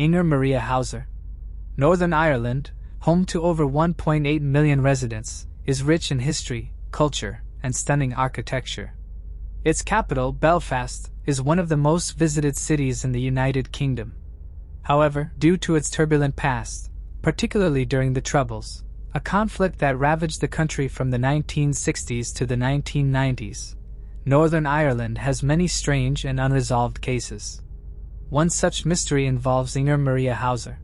Inger Maria Hauser. Northern Ireland, home to over 1.8 million residents, is rich in history, culture, and stunning architecture. Its capital, Belfast, is one of the most visited cities in the United Kingdom. However, due to its turbulent past, particularly during the Troubles, a conflict that ravaged the country from the 1960s to the 1990s, Northern Ireland has many strange and unresolved cases. One such mystery involves Inger Maria Hauser.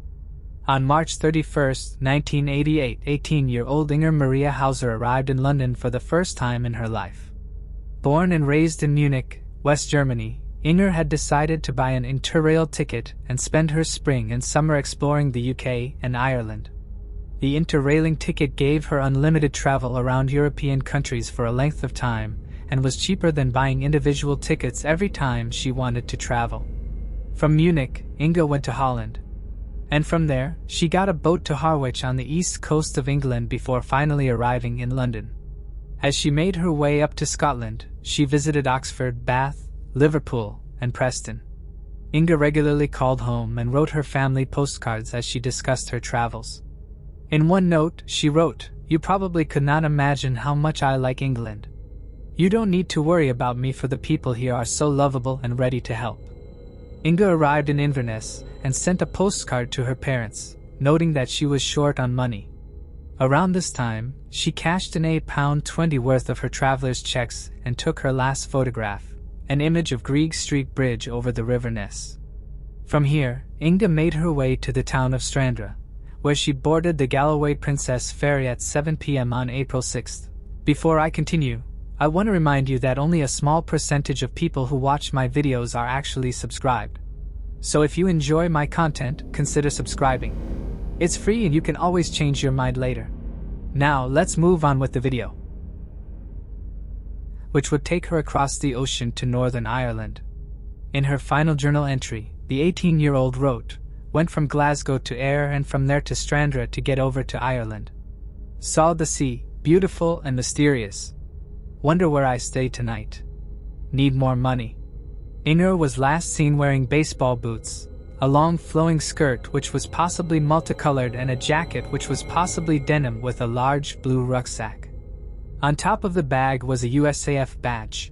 On March 31, 1988, 18-year-old Inger Maria Hauser arrived in London for the first time in her life. Born and raised in Munich, West Germany, Inger had decided to buy an Interrail ticket and spend her spring and summer exploring the UK and Ireland. The Interrailing ticket gave her unlimited travel around European countries for a length of time and was cheaper than buying individual tickets every time she wanted to travel. From Munich, Inger went to Holland. And from there, she got a boat to Harwich on the east coast of England before finally arriving in London. As she made her way up to Scotland, she visited Oxford, Bath, Liverpool, and Preston. Inger regularly called home and wrote her family postcards as she discussed her travels. In one note, she wrote, "You probably could not imagine how much I like England. You don't need to worry about me, for the people here are so lovable and ready to help." Inger arrived in Inverness and sent a postcard to her parents, noting that she was short on money. Around this time, she cashed in £8.20 worth of her traveller's checks and took her last photograph, an image of Greig Street Bridge over the River Ness. From here, Inger made her way to the town of Strandra, where she boarded the Galloway Princess ferry at 7 p.m. on April 6th. Before I continue, I want to remind you that only a small percentage of people who watch my videos are actually subscribed. So if you enjoy my content, consider subscribing. It's free and you can always change your mind later. Now let's move on with the video, which would take her across the ocean to Northern Ireland. In her final journal entry, the 18-year-old wrote, "Went from Glasgow to Ayr and from there to Strandra to get over to Ireland. Saw the sea, beautiful and mysterious. Wonder where I stay tonight. Need more money." Inger was last seen wearing baseball boots, a long flowing skirt which was possibly multicolored, and a jacket which was possibly denim with a large blue rucksack. On top of the bag was a USAF badge.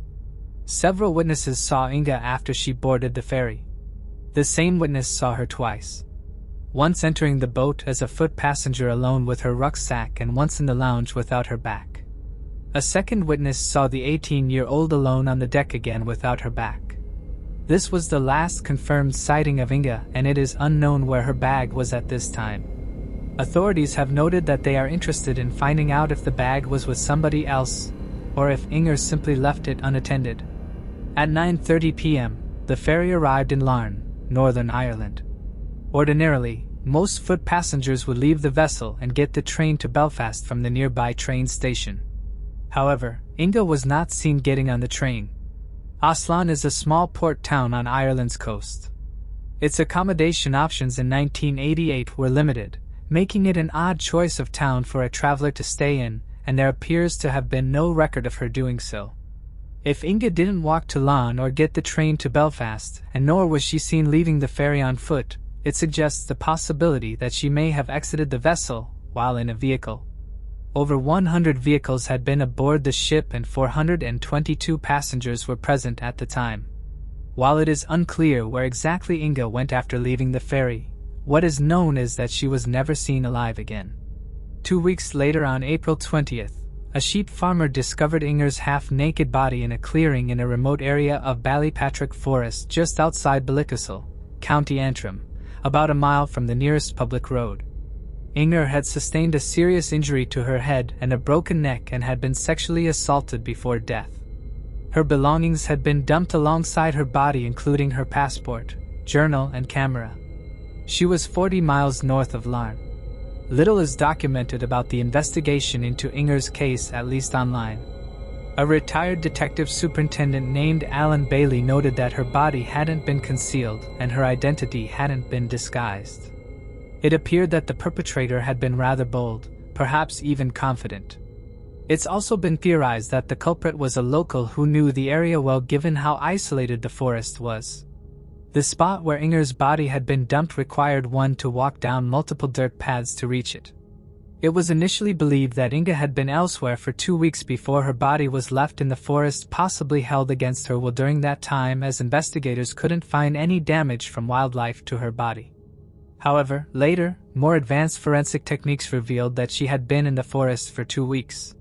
Several witnesses saw Inger after she boarded the ferry. The same witness saw her twice. Once entering the boat as a foot passenger alone with her rucksack, and once in the lounge without her back. A second witness saw the 18-year-old alone on the deck again without her back. This was the last confirmed sighting of Inger, and it is unknown where her bag was at this time. Authorities have noted that they are interested in finding out if the bag was with somebody else, or if Inger simply left it unattended. At 9:30 p.m., the ferry arrived in Larne, Northern Ireland. Ordinarily, most foot passengers would leave the vessel and get the train to Belfast from the nearby train station. However, Inger was not seen getting on the train. Aslan is a small port town on Ireland's coast. Its accommodation options in 1988 were limited, making it an odd choice of town for a traveler to stay in, and there appears to have been no record of her doing so. If Inger didn't walk to Larne or get the train to Belfast, and nor was she seen leaving the ferry on foot, it suggests the possibility that she may have exited the vessel while in a vehicle. Over 100 vehicles had been aboard the ship and 422 passengers were present at the time. While it is unclear where exactly Inger went after leaving the ferry, what is known is that she was never seen alive again. 2 weeks later, on April 20th, a sheep farmer discovered Inger's half-naked body in a clearing in a remote area of Ballypatrick Forest just outside Ballycastle, County Antrim, about a mile from the nearest public road. Inger had sustained a serious injury to her head and a broken neck and had been sexually assaulted before death. Her belongings had been dumped alongside her body, including her passport, journal, and camera. She was 40 miles north of Larne. Little is documented about the investigation into Inger's case, at least online. A retired detective superintendent named Alan Bailey noted that her body hadn't been concealed and her identity hadn't been disguised. It appeared that the perpetrator had been rather bold, perhaps even confident. It's also been theorized that the culprit was a local who knew the area well, given how isolated the forest was. The spot where Inger's body had been dumped required one to walk down multiple dirt paths to reach it. It was initially believed that Inga had been elsewhere for 2 weeks before her body was left in the forest, possibly held against her will during that time, as investigators couldn't find any damage from wildlife to her body. However, later, more advanced forensic techniques revealed that she had been in the forest for 2 weeks,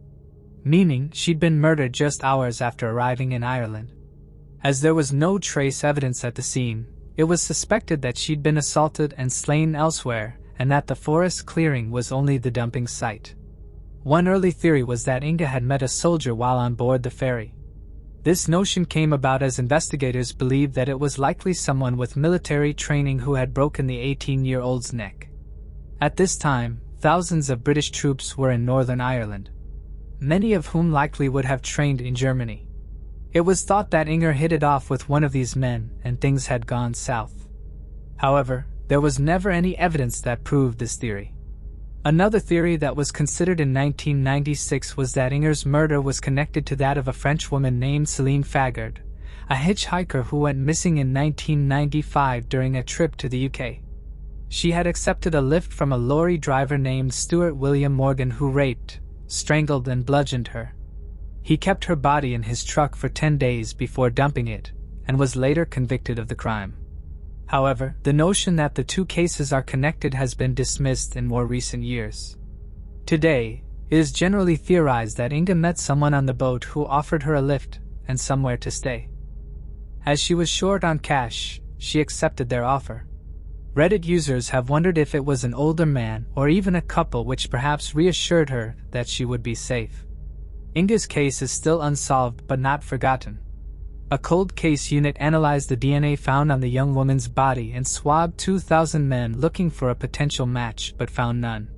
meaning she'd been murdered just hours after arriving in Ireland. As there was no trace evidence at the scene, it was suspected that she'd been assaulted and slain elsewhere, and that the forest clearing was only the dumping site. One early theory was that Inga had met a soldier while on board the ferry. This notion came about as investigators believed that it was likely someone with military training who had broken the 18-year-old's neck. At this time, thousands of British troops were in Northern Ireland, many of whom likely would have trained in Germany. It was thought that Inger hit it off with one of these men and things had gone south. However, there was never any evidence that proved this theory. Another theory that was considered in 1996 was that Inger's murder was connected to that of a French woman named Céline Fagard, a hitchhiker who went missing in 1995 during a trip to the UK. She had accepted a lift from a lorry driver named Stuart William Morgan, who raped, strangled and bludgeoned her. He kept her body in his truck for 10 days before dumping it, and was later convicted of the crime. However, the notion that the two cases are connected has been dismissed in more recent years. Today, it is generally theorized that Inga met someone on the boat who offered her a lift and somewhere to stay. As she was short on cash, she accepted their offer. Reddit users have wondered if it was an older man or even a couple, which perhaps reassured her that she would be safe. Inga's case is still unsolved but not forgotten. A cold case unit analyzed the DNA found on the young woman's body and swabbed 2,000 men looking for a potential match but found none.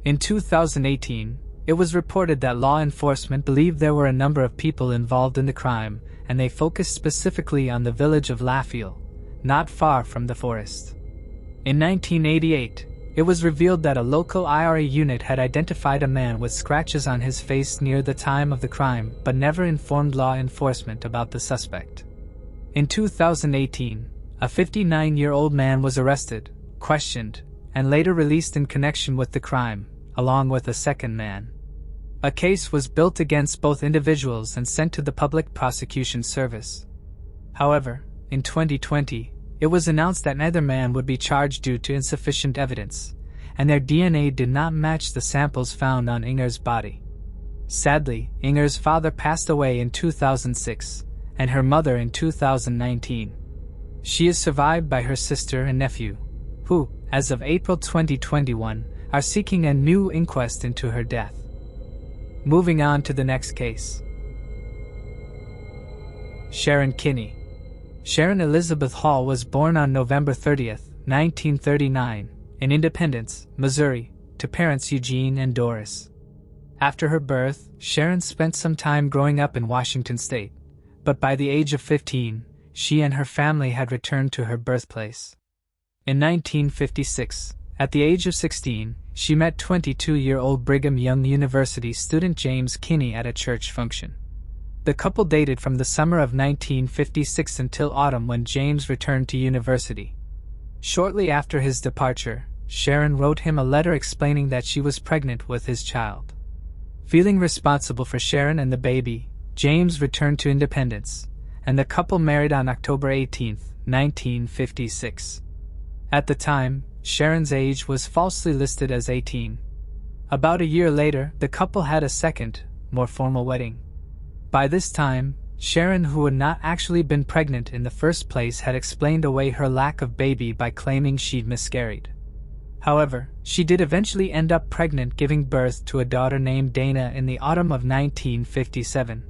In 2018, it was reported that law enforcement believed there were a number of people involved in the crime, and they focused specifically on the village of Laffiel, not far from the forest. In 1988, it was revealed that a local IRA unit had identified a man with scratches on his face near the time of the crime, but never informed law enforcement about the suspect. In 2018, a 59-year-old man was arrested, questioned, and later released in connection with the crime, along with a second man. A case was built against both individuals and sent to the Public Prosecution Service. However, in 2020, it was announced that neither man would be charged due to insufficient evidence, and their DNA did not match the samples found on Inger's body. Sadly, Inger's father passed away in 2006, and her mother in 2019. She is survived by her sister and nephew, who, as of April 2021, are seeking a new inquest into her death. Moving on to the next case. Sharon Kinney. Sharon Elizabeth Hall was born on November 30, 1939, in Independence, Missouri, to parents Eugene and Doris. After her birth, Sharon spent some time growing up in Washington State, but by the age of 15, she and her family had returned to her birthplace. In 1956, at the age of 16, she met 22-year-old Brigham Young University student James Kinney at a church function. The couple dated from the summer of 1956 until autumn, when James returned to university. Shortly after his departure, Sharon wrote him a letter explaining that she was pregnant with his child. Feeling responsible for Sharon and the baby, James returned to Independence, and the couple married on October 18, 1956. At the time, Sharon's age was falsely listed as 18. About a year later, the couple had a second, more formal wedding. By this time, Sharon, who had not actually been pregnant in the first place, had explained away her lack of baby by claiming she'd miscarried. However, she did eventually end up pregnant, giving birth to a daughter named Dana in the autumn of 1957.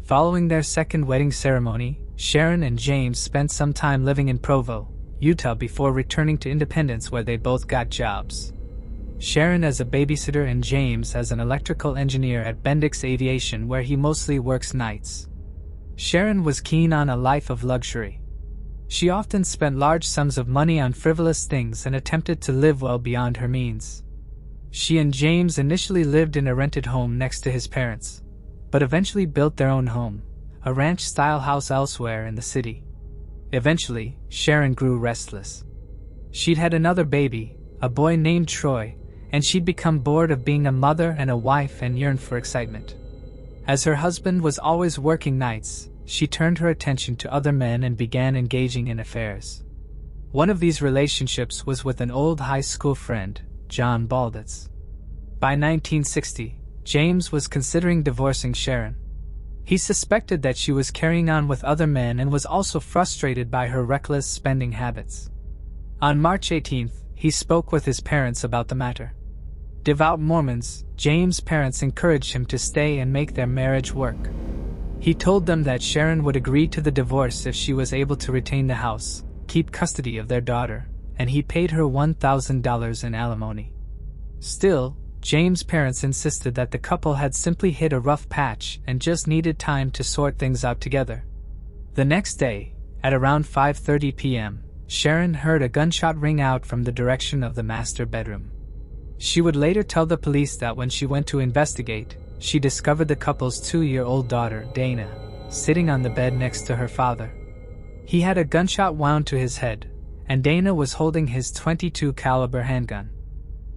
Following their second wedding ceremony, Sharon and James spent some time living in Provo, Utah before returning to Independence, where they both got jobs. Sharon as a babysitter and James as an electrical engineer at Bendix Aviation, where he mostly works nights. Sharon was keen on a life of luxury. She often spent large sums of money on frivolous things and attempted to live well beyond her means. She and James initially lived in a rented home next to his parents, but eventually built their own home, a ranch-style house elsewhere in the city. Eventually, Sharon grew restless. She'd had another baby, a boy named Troy, and she'd become bored of being a mother and a wife and yearned for excitement. As her husband was always working nights, she turned her attention to other men and began engaging in affairs. One of these relationships was with an old high school friend, John Balditz. By 1960, James was considering divorcing Sharon. He suspected that she was carrying on with other men and was also frustrated by her reckless spending habits. On March 18th, he spoke with his parents about the matter. Devout Mormons, James' parents encouraged him to stay and make their marriage work. He told them that Sharon would agree to the divorce if she was able to retain the house, keep custody of their daughter, and he paid her $1,000 in alimony. Still, James' parents insisted that the couple had simply hit a rough patch and just needed time to sort things out together. The next day, at around 5:30 p.m., Sharon heard a gunshot ring out from the direction of the master bedroom. She would later tell the police that when she went to investigate, she discovered the couple's 2-year-old daughter, Dana, sitting on the bed next to her father. He had a gunshot wound to his head, and Dana was holding his .22 caliber handgun.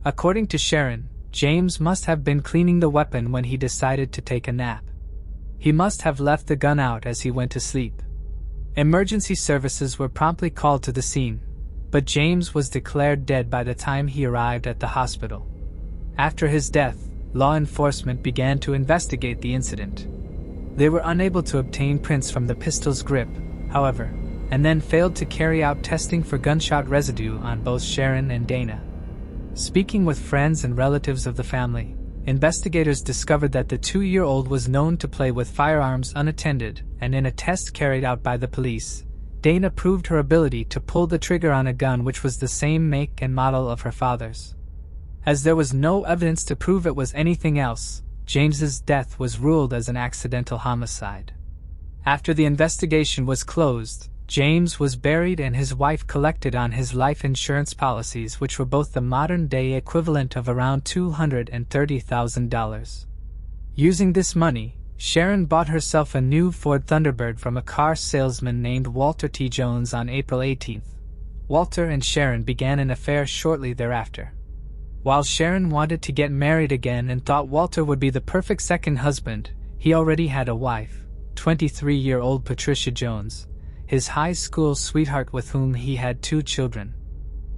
According to Sharon, James must have been cleaning the weapon when he decided to take a nap. He must have left the gun out as he went to sleep. Emergency services were promptly called to the scene, but James was declared dead by the time he arrived at the hospital. After his death, law enforcement began to investigate the incident. They were unable to obtain prints from the pistol's grip, however, and then failed to carry out testing for gunshot residue on both Sharon and Dana. Speaking with friends and relatives of the family, investigators discovered that the 2-year-old was known to play with firearms unattended, and in a test carried out by the police, Dana proved her ability to pull the trigger on a gun which was the same make and model of her father's. As there was no evidence to prove it was anything else, James's death was ruled as an accidental homicide. After the investigation was closed, James was buried and his wife collected on his life insurance policies, which were both the modern-day equivalent of around $230,000. Using this money, Sharon bought herself a new Ford Thunderbird from a car salesman named Walter T. Jones on April 18th. Walter and Sharon began an affair shortly thereafter. While Sharon wanted to get married again and thought Walter would be the perfect second husband, he already had a wife, 23-year-old Patricia Jones, his high school sweetheart with whom he had 2 children.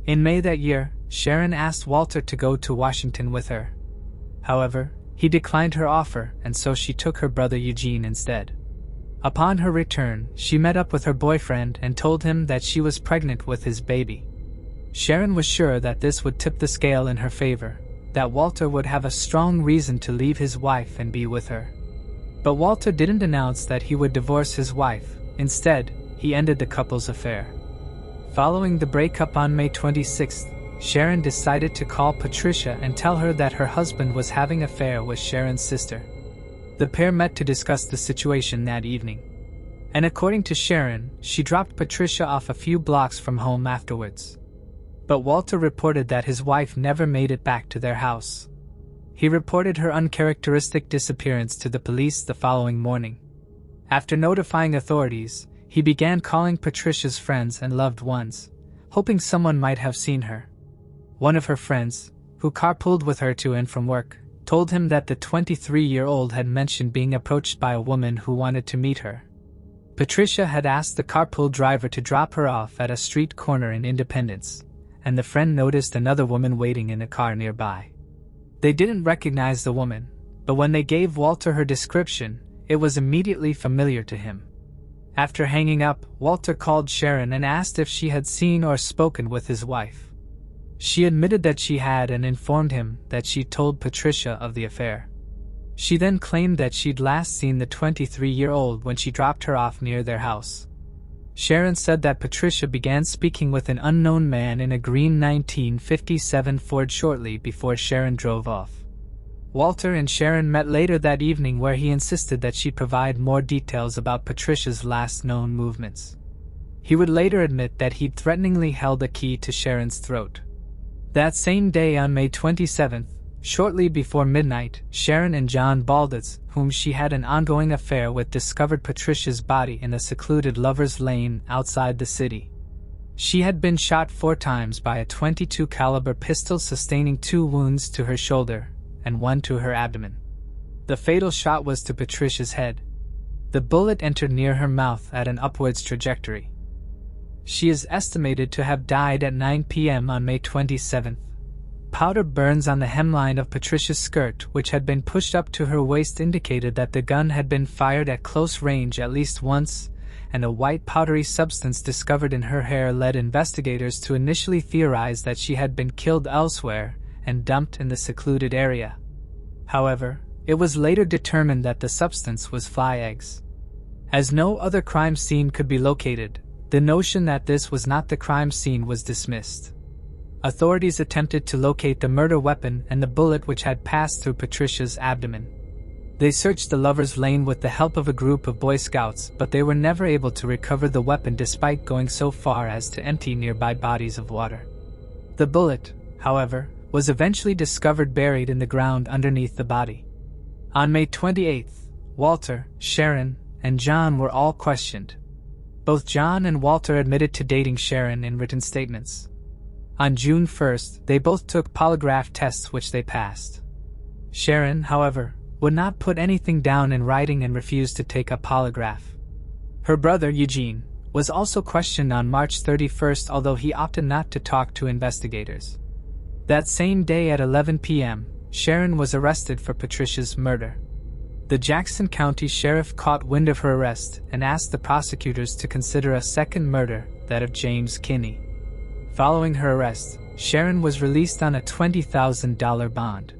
In May that year, Sharon asked Walter to go to Washington with her. However, he declined her offer, and so she took her brother Eugene instead. Upon her return, she met up with her boyfriend and told him that she was pregnant with his baby. Sharon was sure that this would tip the scale in her favor, that Walter would have a strong reason to leave his wife and be with her. But Walter didn't announce that he would divorce his wife. Instead, he ended the couple's affair. Following the breakup on May 26th, Sharon decided to call Patricia and tell her that her husband was having an affair with Sharon's sister. The pair met to discuss the situation that evening. And according to Sharon, she dropped Patricia off a few blocks from home afterwards. But Walter reported that his wife never made it back to their house. He reported her uncharacteristic disappearance to the police the following morning. After notifying authorities, he began calling Patricia's friends and loved ones, hoping someone might have seen her. One of her friends, who carpooled with her to and from work, told him that the 23-year-old had mentioned being approached by a woman who wanted to meet her. Patricia had asked the carpool driver to drop her off at a street corner in Independence, and the friend noticed another woman waiting in a car nearby. They didn't recognize the woman, but when they gave Walter her description, it was immediately familiar to him. After hanging up, Walter called Sharon and asked if she had seen or spoken with his wife. She admitted that she had and informed him that she'd told Patricia of the affair. She then claimed that she'd last seen the 23-year-old when she dropped her off near their house. Sharon said that Patricia began speaking with an unknown man in a green 1957 Ford shortly before Sharon drove off. Walter and Sharon met later that evening where he insisted that she provide more details about Patricia's last known movements. He would later admit that he'd threateningly held a key to Sharon's throat. That same day on May 27th, Shortly before midnight, Sharon and John Balditz, whom she had an ongoing affair with, discovered Patricia's body in a secluded lover's lane outside the city. She had been shot 4 times by a .22 caliber pistol, sustaining 2 wounds to her shoulder and 1 to her abdomen. The fatal shot was to Patricia's head. The bullet entered near her mouth at an upwards trajectory. She is estimated to have died at 9 p.m. on May 27th. Powder burns on the hemline of Patricia's skirt, which had been pushed up to her waist, indicated that the gun had been fired at close range at least once, and a white powdery substance discovered in her hair led investigators to initially theorize that she had been killed elsewhere and dumped in the secluded area. However, it was later determined that the substance was fly eggs. As no other crime scene could be located, the notion that this was not the crime scene was dismissed. Authorities attempted to locate the murder weapon and the bullet which had passed through Patricia's abdomen. They searched the lover's lane with the help of a group of Boy Scouts, but they were never able to recover the weapon despite going so far as to empty nearby bodies of water. The bullet, however, was eventually discovered buried in the ground underneath the body. On May 28th, Walter, Sharon, and John were all questioned. Both John and Walter admitted to dating Sharon in written statements. On June 1st, they both took polygraph tests which they passed. Sharon, however, would not put anything down in writing and refused to take a polygraph. Her brother, Eugene, was also questioned on March 31st, although he opted not to talk to investigators. That same day at 11 p.m., Sharon was arrested for Patricia's murder. The Jackson County Sheriff caught wind of her arrest and asked the prosecutors to consider a second murder, that of James Kinney. Following her arrest, Sharon was released on a $20,000 bond.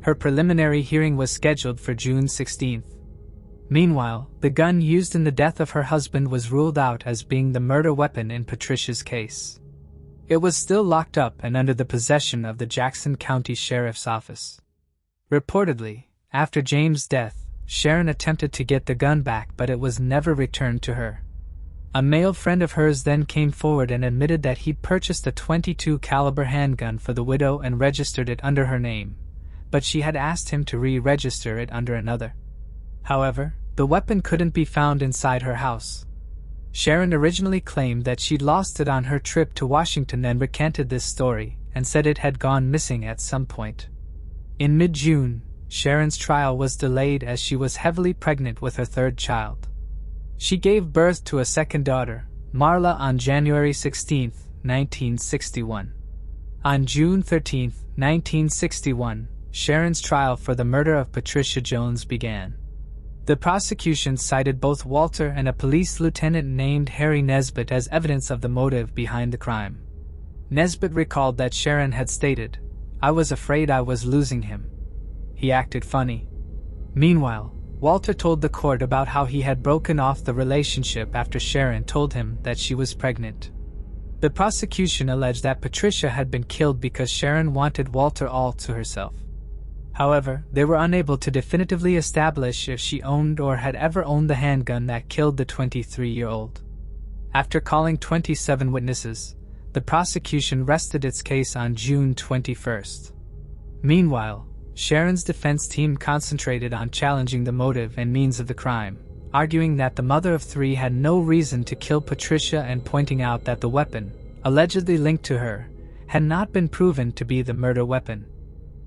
Her preliminary hearing was scheduled for June 16th. Meanwhile, the gun used in the death of her husband was ruled out as being the murder weapon in Patricia's case. It was still locked up and under the possession of the Jackson County Sheriff's Office. Reportedly, after James' death, Sharon attempted to get the gun back, but it was never returned to her. A male friend of hers then came forward and admitted that he'd purchased a .22 caliber handgun for the widow and registered it under her name, but she had asked him to re-register it under another. However, the weapon couldn't be found inside her house. Sharon originally claimed that she'd lost it on her trip to Washington and recanted this story and said it had gone missing at some point. In mid-June, Sharon's trial was delayed as she was heavily pregnant with her 3rd child. She gave birth to a 2nd daughter, Marla, on January 16, 1961. On June 13, 1961, Sharon's trial for the murder of Patricia Jones began. The prosecution cited both Walter and a police lieutenant named Harry Nesbitt as evidence of the motive behind the crime. Nesbitt recalled that Sharon had stated, "I was afraid I was losing him. He acted funny." Meanwhile, Walter told the court about how he had broken off the relationship after Sharon told him that she was pregnant. The prosecution alleged that Patricia had been killed because Sharon wanted Walter all to herself. However, they were unable to definitively establish if she owned or had ever owned the handgun that killed the 23-year-old. After calling 27 witnesses, the prosecution rested its case on June 21st. Meanwhile, Sharon's defense team concentrated on challenging the motive and means of the crime, arguing that the mother of 3 had no reason to kill Patricia and pointing out that the weapon, allegedly linked to her, had not been proven to be the murder weapon.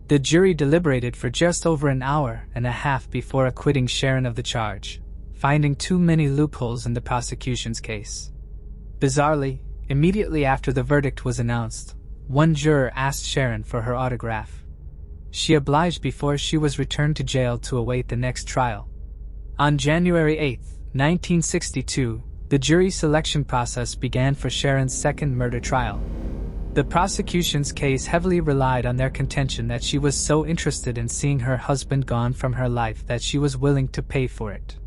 The jury deliberated for just over an hour and a half before acquitting Sharon of the charge, finding too many loopholes in the prosecution's case. Bizarrely, immediately after the verdict was announced, one juror asked Sharon for her autograph. She obliged before she was returned to jail to await the next trial. On January 8, 1962, the jury selection process began for Sharon's 2nd murder trial. The prosecution's case heavily relied on their contention that she was so interested in seeing her husband gone from her life that she was willing to pay for it.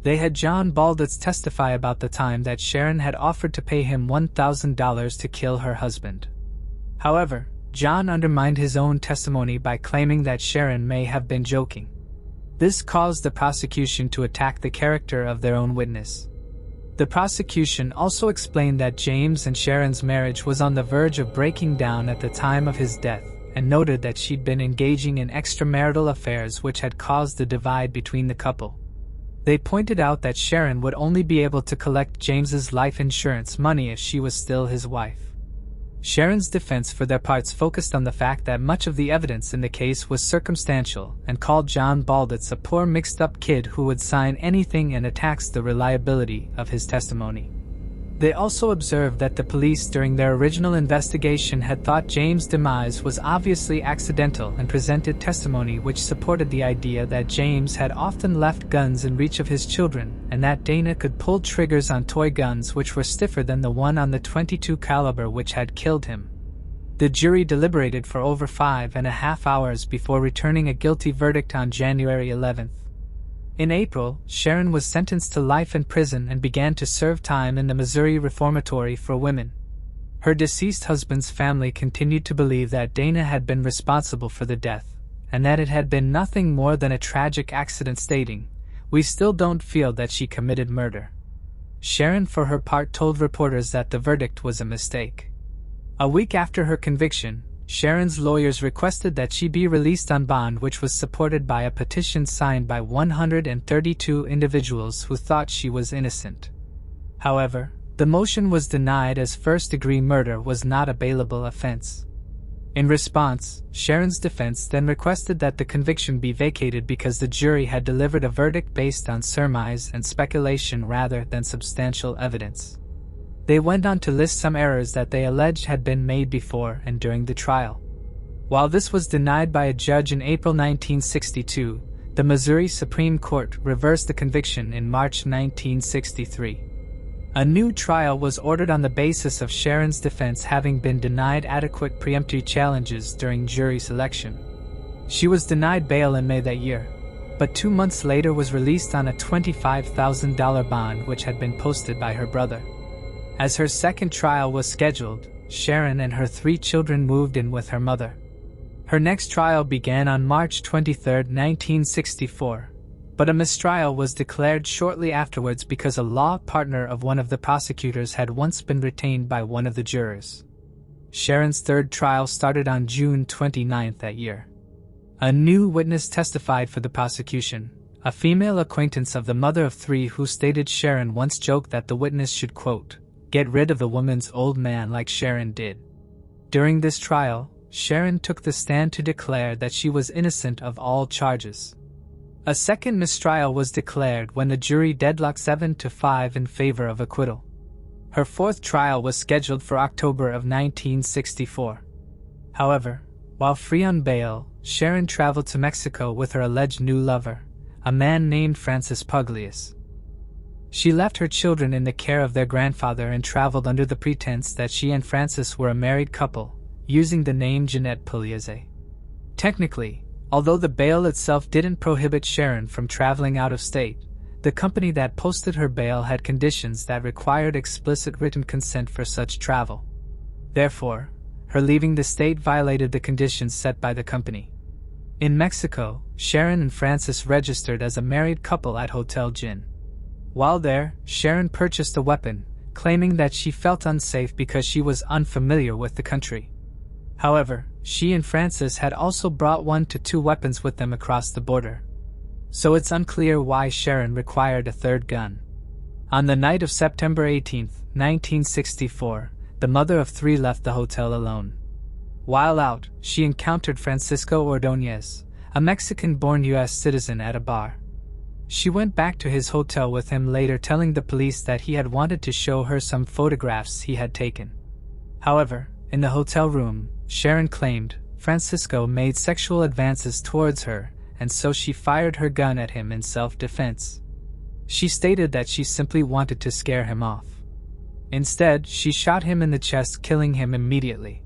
They had John Balditz testify about the time that Sharon had offered to pay him $1,000 to kill her husband. However, John undermined his own testimony by claiming that Sharon may have been joking. This caused the prosecution to attack the character of their own witness. The prosecution also explained that James and Sharon's marriage was on the verge of breaking down at the time of his death, and noted that she'd been engaging in extramarital affairs which had caused the divide between the couple. They pointed out that Sharon would only be able to collect James's life insurance money if she was still his wife. Sharon's defense for their parts focused on the fact that much of the evidence in the case was circumstantial and called John Balditz a poor mixed-up kid who would sign anything and attacks the reliability of his testimony. They also observed that the police during their original investigation had thought James' demise was obviously accidental and presented testimony which supported the idea that James had often left guns in reach of his children and that Dana could pull triggers on toy guns which were stiffer than the one on the .22 caliber which had killed him. The jury deliberated for over 5.5 hours before returning a guilty verdict on January 11th. In April, Sharon was sentenced to life in prison and began to serve time in the Missouri Reformatory for Women. Her deceased husband's family continued to believe that Dana had been responsible for the death, and that it had been nothing more than a tragic accident, stating, "We still don't feel that she committed murder." Sharon, for her part, told reporters that the verdict was a mistake. A week after her conviction, Sharon's lawyers requested that she be released on bond, which was supported by a petition signed by 132 individuals who thought she was innocent. However, the motion was denied as first-degree murder was not a bailable offense. In response, Sharon's defense then requested that the conviction be vacated because the jury had delivered a verdict based on surmise and speculation rather than substantial evidence. They went on to list some errors that they alleged had been made before and during the trial. While this was denied by a judge in April 1962, the Missouri Supreme Court reversed the conviction in March 1963. A new trial was ordered on the basis of Sharon's defense having been denied adequate preemptory challenges during jury selection. She was denied bail in May that year, but 2 months later was released on a $25,000 bond which had been posted by her brother. As her second trial was scheduled, Sharon and her 3 children moved in with her mother. Her next trial began on March 23, 1964, but a mistrial was declared shortly afterwards because a law partner of one of the prosecutors had once been retained by one of the jurors. Sharon's third trial started on June 29 that year. A new witness testified for the prosecution, a female acquaintance of the mother of 3 who stated Sharon once joked that the witness should, quote, "get rid of the woman's old man like Sharon did." During this trial, Sharon took the stand to declare that she was innocent of all charges. A second mistrial was declared when the jury deadlocked 7-5 in favor of acquittal. Her fourth trial was scheduled for October of 1964. However, while free on bail, Sharon traveled to Mexico with her alleged new lover, a man named Francis Pugliese. She left her children in the care of their grandfather and traveled under the pretense that she and Francis were a married couple, using the name Jeanette Pugliese. Technically, although the bail itself didn't prohibit Sharon from traveling out of state, the company that posted her bail had conditions that required explicit written consent for such travel. Therefore, her leaving the state violated the conditions set by the company. In Mexico, Sharon and Francis registered as a married couple at Hotel Gin. While there, Sharon purchased a weapon, claiming that she felt unsafe because she was unfamiliar with the country. However, she and Francis had also brought 1 to 2 weapons with them across the border. So it's unclear why Sharon required a third gun. On the night of September 18, 1964, the mother of 3 left the hotel alone. While out, she encountered Francisco Ordóñez, a Mexican-born U.S. citizen, at a bar. She went back to his hotel with him later, telling the police that he had wanted to show her some photographs he had taken. However, in the hotel room, Sharon claimed Francisco made sexual advances towards her, and so she fired her gun at him in self-defense. She stated that she simply wanted to scare him off. Instead, she shot him in the chest, killing him immediately.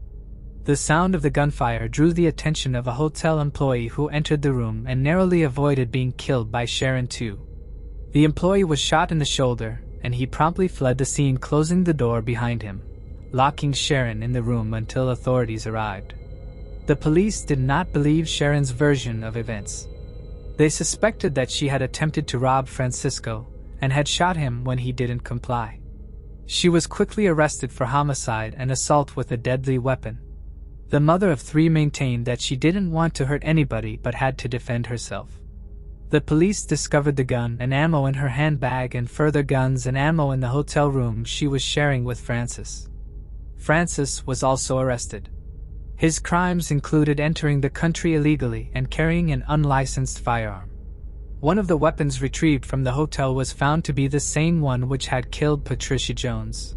The sound of the gunfire drew the attention of a hotel employee who entered the room and narrowly avoided being killed by Sharon too. The employee was shot in the shoulder, and he promptly fled the scene, closing the door behind him, locking Sharon in the room until authorities arrived. The police did not believe Sharon's version of events. They suspected that she had attempted to rob Francisco and had shot him when he didn't comply. She was quickly arrested for homicide and assault with a deadly weapon. The mother of three maintained that she didn't want to hurt anybody but had to defend herself. The police discovered the gun and ammo in her handbag and further guns and ammo in the hotel room she was sharing with Francis. Francis was also arrested. His crimes included entering the country illegally and carrying an unlicensed firearm. One of the weapons retrieved from the hotel was found to be the same one which had killed Patricia Jones.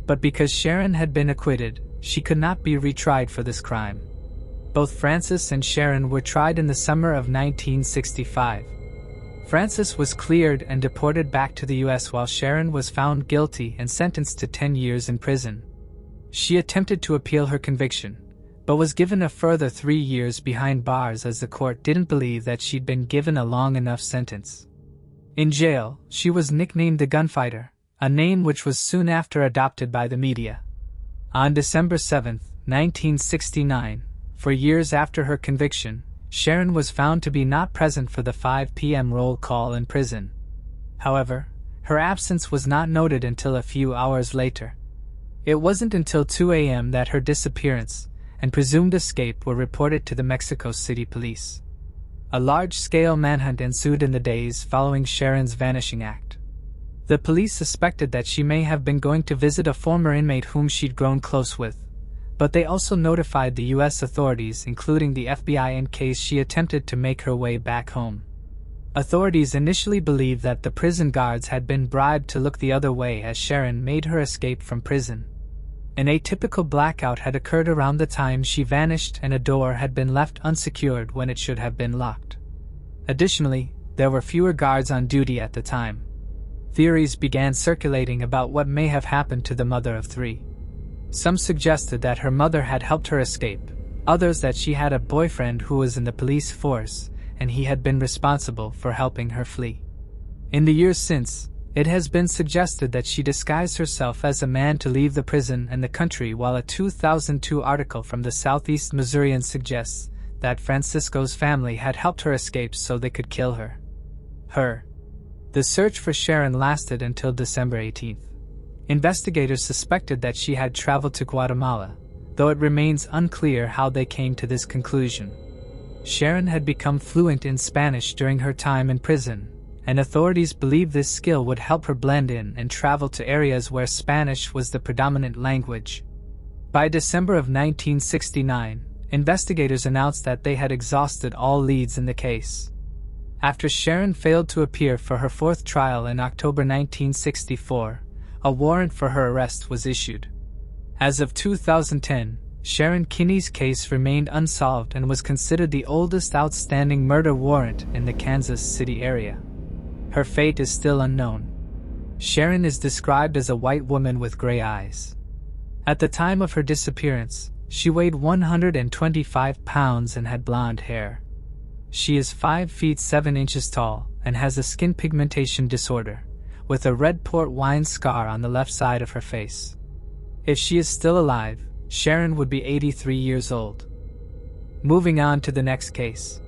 But because Sharon had been acquitted, she could not be retried for this crime. Both Francis and Sharon were tried in the summer of 1965. Francis was cleared and deported back to the US while Sharon was found guilty and sentenced to 10 years in prison. She attempted to appeal her conviction, but was given a further 3 years behind bars as the court didn't believe that she'd been given a long enough sentence. In jail, she was nicknamed the Gunfighter, a name which was soon after adopted by the media. On December 7, 1969, for years after her conviction, Sharon was found to be not present for the 5 p.m. roll call in prison. However, her absence was not noted until a few hours later. It wasn't until 2 a.m. that her disappearance and presumed escape were reported to the Mexico City police. A large-scale manhunt ensued in the days following Sharon's vanishing act. The police suspected that she may have been going to visit a former inmate whom she'd grown close with, but they also notified the U.S. authorities, including the FBI, in case she attempted to make her way back home. Authorities initially believed that the prison guards had been bribed to look the other way as Sharon made her escape from prison. An atypical blackout had occurred around the time she vanished and a door had been left unsecured when it should have been locked. Additionally, there were fewer guards on duty at the time. Theories began circulating about what may have happened to the mother of three. Some suggested that her mother had helped her escape, others that she had a boyfriend who was in the police force and he had been responsible for helping her flee. In the years since, it has been suggested that she disguised herself as a man to leave the prison and the country, while a 2002 article from the Southeast Missourian suggests that Francisco's family had helped her escape so they could kill her. The search for Sharon lasted until December 18th. Investigators suspected that she had traveled to Guatemala, though it remains unclear how they came to this conclusion. Sharon had become fluent in Spanish during her time in prison, and authorities believed this skill would help her blend in and travel to areas where Spanish was the predominant language. By December of 1969, investigators announced that they had exhausted all leads in the case. After Sharon failed to appear for her fourth trial in October 1964, a warrant for her arrest was issued. As of 2010, Sharon Kinney's case remained unsolved and was considered the oldest outstanding murder warrant in the Kansas City area. Her fate is still unknown. Sharon is described as a white woman with gray eyes. At the time of her disappearance, she weighed 125 pounds and had blonde hair. She is 5 feet 7 inches tall and has a skin pigmentation disorder, with a red port wine scar on the left side of her face. If she is still alive, Sharon would be 83 years old. Moving on to the next case.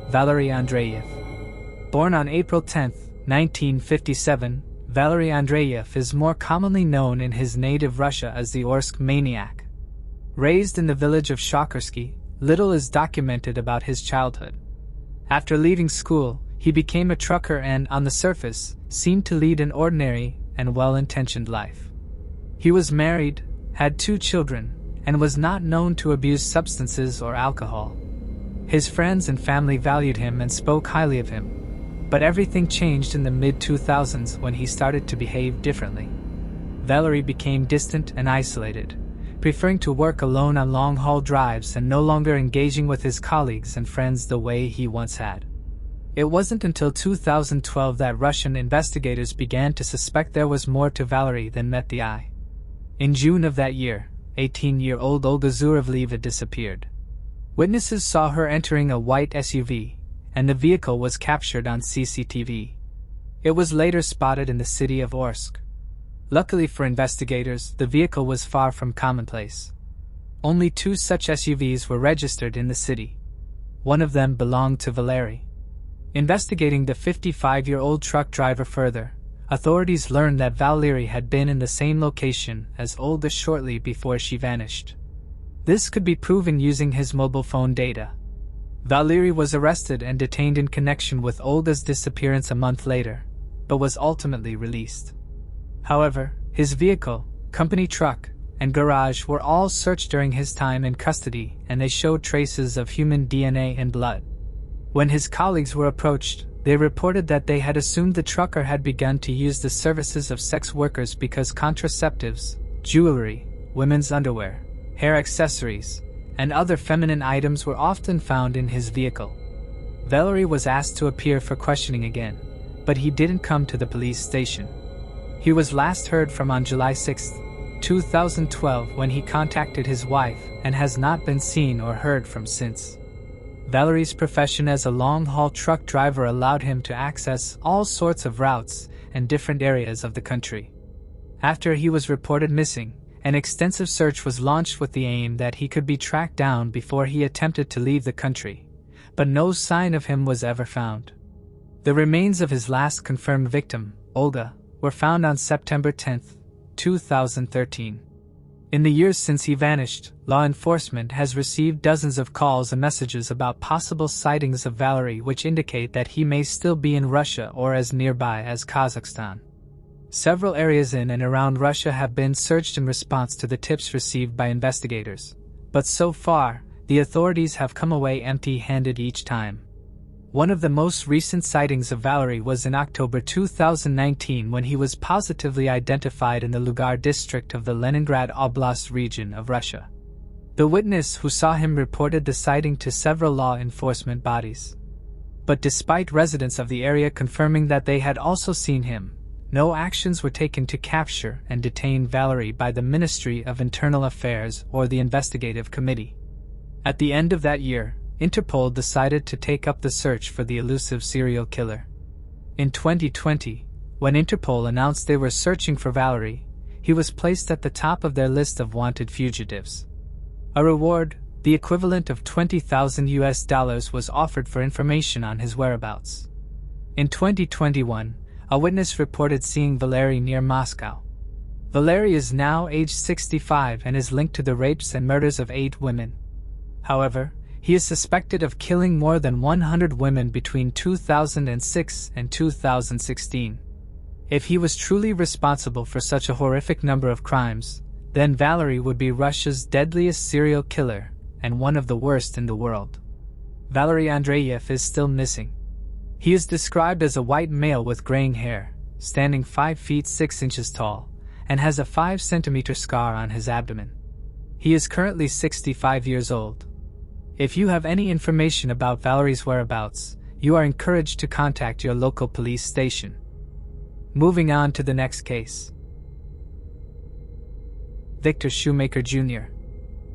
Valery Andreev. Born on April 10, 1957, Valery Andreev is more commonly known in his native Russia as the Orsk Maniac. Raised in the village of Shakursky, little is documented about his childhood. After leaving school, he became a trucker and, on the surface, seemed to lead an ordinary and well-intentioned life. He was married, had 2 children, and was not known to abuse substances or alcohol. His friends and family valued him and spoke highly of him. But everything changed in the mid-2000s when he started to behave differently. Valery became distant and isolated, preferring to work alone on long-haul drives and no longer engaging with his colleagues and friends the way he once had. It wasn't until 2012 that Russian investigators began to suspect there was more to Valery than met the eye. In June of that year, 18-year-old Olga Zurevleva disappeared. Witnesses saw her entering a white SUV, and the vehicle was captured on CCTV. It was later spotted in the city of Orsk. Luckily for investigators, the vehicle was far from commonplace. Only 2 such SUVs were registered in the city. One of them belonged to Valery. Investigating the 55-year-old truck driver further, Authorities learned that Valery had been in the same location as Olga shortly before she vanished. This could be proven using his mobile phone data. Valery was arrested and detained in connection with Olga's disappearance a month later, but was ultimately released. However, his vehicle, company truck, and garage were all searched during his time in custody, and they showed traces of human DNA and blood. When his colleagues were approached, they reported that they had assumed the trucker had begun to use the services of sex workers because contraceptives, jewelry, women's underwear, hair accessories, and other feminine items were often found in his vehicle. Valery was asked to appear for questioning again, but he didn't come to the police station. He was last heard from on July 6, 2012, when he contacted his wife and has not been seen or heard from since. Valery's profession as a long-haul truck driver allowed him to access all sorts of routes and different areas of the country. After he was reported missing, an extensive search was launched with the aim that he could be tracked down before he attempted to leave the country, but no sign of him was ever found. The remains of his last confirmed victim, Olga, were found on September 10, 2013. In the years since he vanished, law enforcement has received dozens of calls and messages about possible sightings of Valery, which indicate that he may still be in Russia or as nearby as Kazakhstan. Several areas in and around Russia have been searched in response to the tips received by investigators, but so far, the authorities have come away empty-handed each time. One of the most recent sightings of Valery was in October 2019 when he was positively identified in the Lugar district of the Leningrad Oblast region of Russia. The witness who saw him reported the sighting to several law enforcement bodies. But despite residents of the area confirming that they had also seen him, no actions were taken to capture and detain Valery by the Ministry of Internal Affairs or the Investigative Committee. At the end of that year, Interpol decided to take up the search for the elusive serial killer. In 2020, when Interpol announced they were searching for Valery, he was placed at the top of their list of wanted fugitives. A reward, the equivalent of $20,000 was offered for information on his whereabouts. In 2021, a witness reported seeing Valery near Moscow. Valery is now age 65 and is linked to the rapes and murders of 8 women. However, he is suspected of killing more than 100 women between 2006 and 2016. If he was truly responsible for such a horrific number of crimes, then Valery would be Russia's deadliest serial killer and one of the worst in the world. Valery Andreev is still missing. He is described as a white male with graying hair, standing 5 feet 6 inches tall, and has a 5-centimeter scar on his abdomen. He is currently 65 years old. If you have any information about Valery's whereabouts, you are encouraged to contact your local police station. Moving on to the next case. Victor Shoemaker Jr.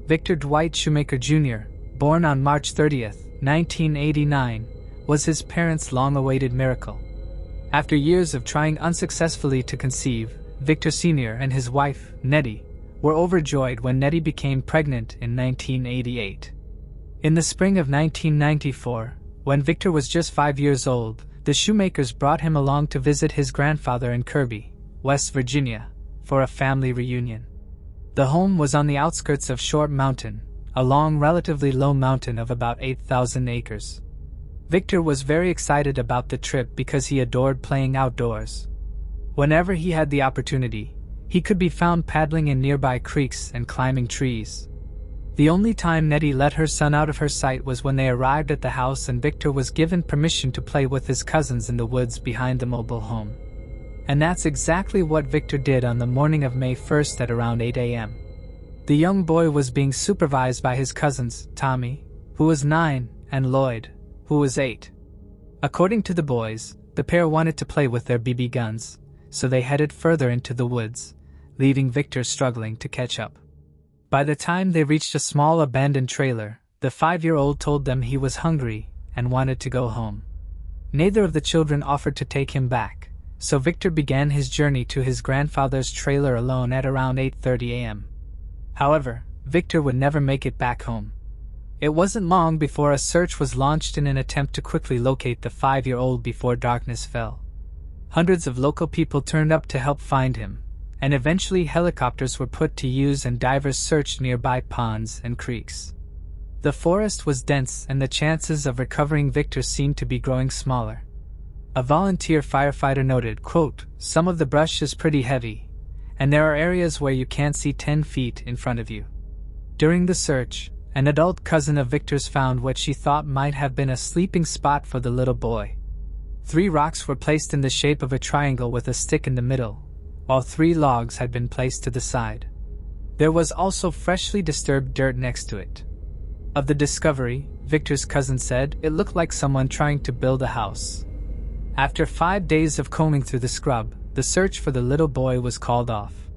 Victor Dwight Shoemaker Jr., born on March 30, 1989, was his parents' long-awaited miracle. After years of trying unsuccessfully to conceive, Victor Sr. and his wife, Nettie, were overjoyed when Nettie became pregnant in 1988. In the spring of 1994, when Victor was just 5 years old, the Shoemakers brought him along to visit his grandfather in Kirby, West Virginia, for a family reunion. The home was on the outskirts of Short Mountain, a long, relatively low mountain of about 8,000 acres. Victor was very excited about the trip because he adored playing outdoors. Whenever he had the opportunity, he could be found paddling in nearby creeks and climbing trees. The only time Nettie let her son out of her sight was when they arrived at the house and Victor was given permission to play with his cousins in the woods behind the mobile home. And that's exactly what Victor did on the morning of May 1st at around 8 a.m. The young boy was being supervised by his cousins, Tommy, who was 9, and Lloyd, who was 8. According to the boys, the pair wanted to play with their BB guns, so they headed further into the woods, leaving Victor struggling to catch up. By the time they reached a small abandoned trailer, the 5-year-old told them he was hungry and wanted to go home. Neither of the children offered to take him back, so Victor began his journey to his grandfather's trailer alone at around 8:30 a.m. However, Victor would never make it back home. It wasn't long before a search was launched in an attempt to quickly locate the 5-year-old before darkness fell. Hundreds of local people turned up to help find him, and eventually helicopters were put to use and divers searched nearby ponds and creeks. The forest was dense and the chances of recovering Victor seemed to be growing smaller. A volunteer firefighter noted, quote, "Some of the brush is pretty heavy, and there are areas where you can't see 10 feet in front of you." During the search, an adult cousin of Victor's found what she thought might have been a sleeping spot for the little boy. 3 rocks were placed in the shape of a triangle with a stick in the middle, while 3 logs had been placed to the side. There was also freshly disturbed dirt next to it. Of the discovery, Victor's cousin said, "It looked like someone trying to build a house." After 5 days of combing through the scrub, the search for the little boy was called off.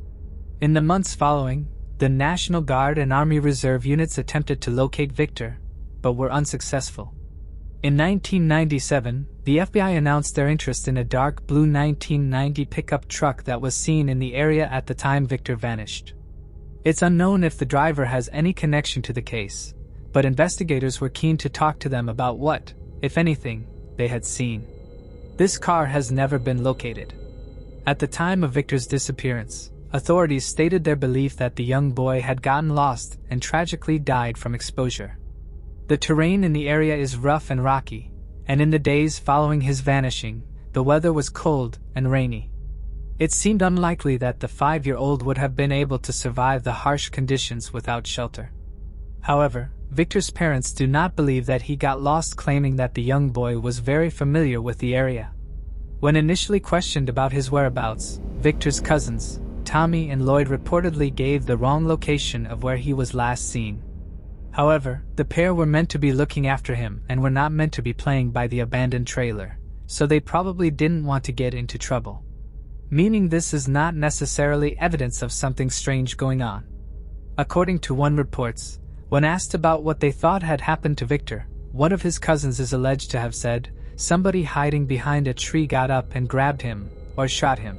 In the months following, the National Guard and Army Reserve units attempted to locate Victor, but were unsuccessful. In 1997, the FBI announced their interest in a dark blue 1990 pickup truck that was seen in the area at the time Victor vanished. It's unknown if the driver has any connection to the case, but investigators were keen to talk to them about what, if anything, they had seen. This car has never been located. At the time of Victor's disappearance, authorities stated their belief that the young boy had gotten lost and tragically died from exposure. The terrain in the area is rough and rocky, and in the days following his vanishing, the weather was cold and rainy. It seemed unlikely that the 5-year-old would have been able to survive the harsh conditions without shelter. However, Victor's parents do not believe that he got lost, claiming that the young boy was very familiar with the area. When initially questioned about his whereabouts, Victor's cousins, Tommy and Lloyd, reportedly gave the wrong location of where he was last seen. However, the pair were meant to be looking after him and were not meant to be playing by the abandoned trailer, so they probably didn't want to get into trouble. Meaning this is not necessarily evidence of something strange going on. According to one reports, when asked about what they thought had happened to Victor, one of his cousins is alleged to have said, "Somebody hiding behind a tree got up and grabbed him, or shot him."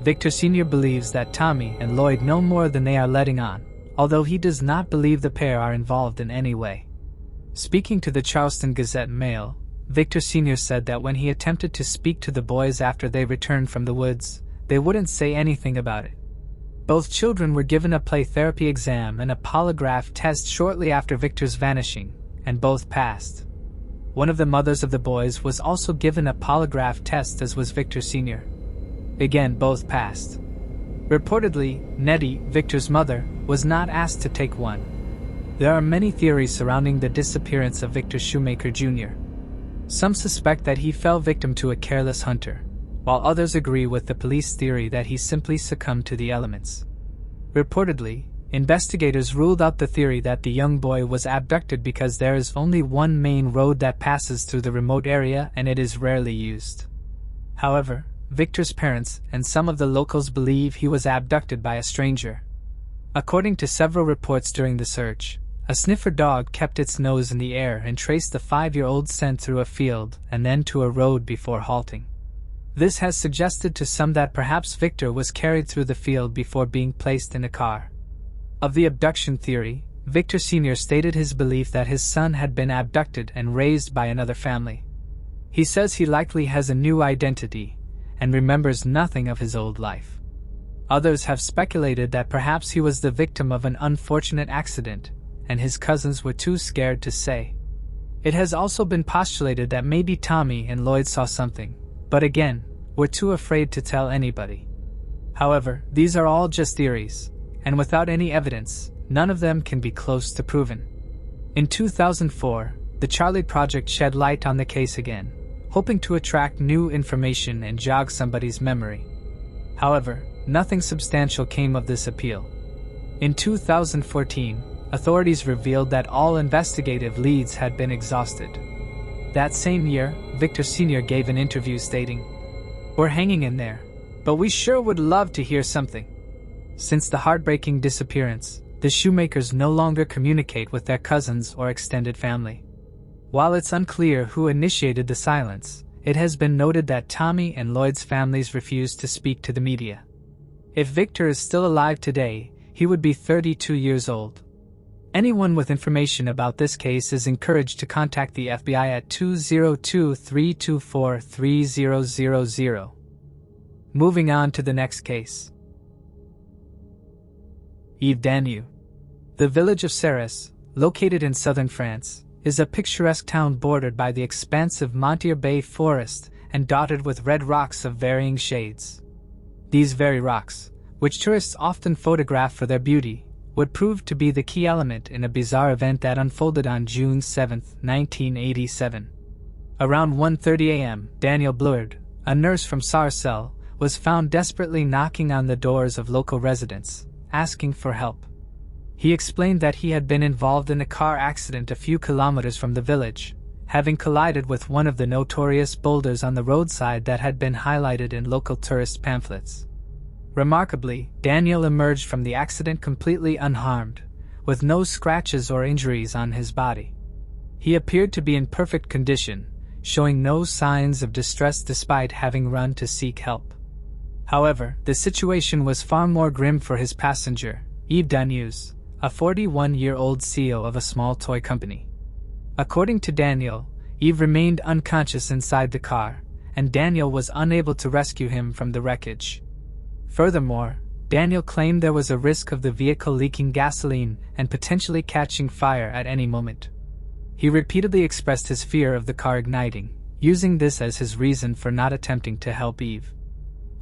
Victor Sr. believes that Tommy and Lloyd know more than they are letting on, although he does not believe the pair are involved in any way. Speaking to the Charleston Gazette-Mail, Victor Sr. said that when he attempted to speak to the boys after they returned from the woods, they wouldn't say anything about it. Both children were given a play therapy exam and a polygraph test shortly after Victor's vanishing, and both passed. One of the mothers of the boys was also given a polygraph test, as was Victor Sr. Again, both passed. Reportedly, Nettie, Victor's mother, was not asked to take one. There are many theories surrounding the disappearance of Victor Shoemaker Jr. Some suspect that he fell victim to a careless hunter, while others agree with the police theory that he simply succumbed to the elements. Reportedly, investigators ruled out the theory that the young boy was abducted because there is only one main road that passes through the remote area and it is rarely used. However, Victor's parents and some of the locals believe he was abducted by a stranger. According to several reports during the search, a sniffer dog kept its nose in the air and traced the 5-year-old scent through a field and then to a road before halting. This has suggested to some that perhaps Victor was carried through the field before being placed in a car. Of the abduction theory, Victor Sr. stated his belief that his son had been abducted and raised by another family. He says he likely has a new identity and remembers nothing of his old life. Others have speculated that perhaps he was the victim of an unfortunate accident, and his cousins were too scared to say. It has also been postulated that maybe Tommy and Lloyd saw something, but again, were too afraid to tell anybody. However, these are all just theories, and without any evidence, none of them can be close to proven. In 2004, the Charlie Project shed light on the case again, hoping to attract new information and jog somebody's memory. However, nothing substantial came of this appeal. In 2014, authorities revealed that all investigative leads had been exhausted. That same year, Victor Sr. gave an interview stating, "We're hanging in there, but we sure would love to hear something." Since the heartbreaking disappearance, the Shoemakers no longer communicate with their cousins or extended family. While it's unclear who initiated the silence, it has been noted that Tommy and Lloyd's families refused to speak to the media. If Victor is still alive today, he would be 32 years old. Anyone with information about this case is encouraged to contact the FBI at 202-324-3000. Moving on to the next case. Yves Dantu. The village of Serres, located in southern France, is a picturesque town bordered by the expansive Montier Bay forest and dotted with red rocks of varying shades. These very rocks, which tourists often photograph for their beauty, would prove to be the key element in a bizarre event that unfolded on June 7, 1987. Around 1:30 a.m., Daniel Bleuard, a nurse from Sarcelles, was found desperately knocking on the doors of local residents, asking for help. He explained that he had been involved in a car accident a few kilometers from the village, having collided with one of the notorious boulders on the roadside that had been highlighted in local tourist pamphlets. Remarkably, Daniel emerged from the accident completely unharmed, with no scratches or injuries on his body. He appeared to be in perfect condition, showing no signs of distress despite having run to seek help. However, the situation was far more grim for his passenger, Yves Dantu, a 41-year-old CEO of a small toy company. According to Daniel, Yves remained unconscious inside the car, and Daniel was unable to rescue him from the wreckage. Furthermore, Daniel claimed there was a risk of the vehicle leaking gasoline and potentially catching fire at any moment. He repeatedly expressed his fear of the car igniting, using this as his reason for not attempting to help Yves.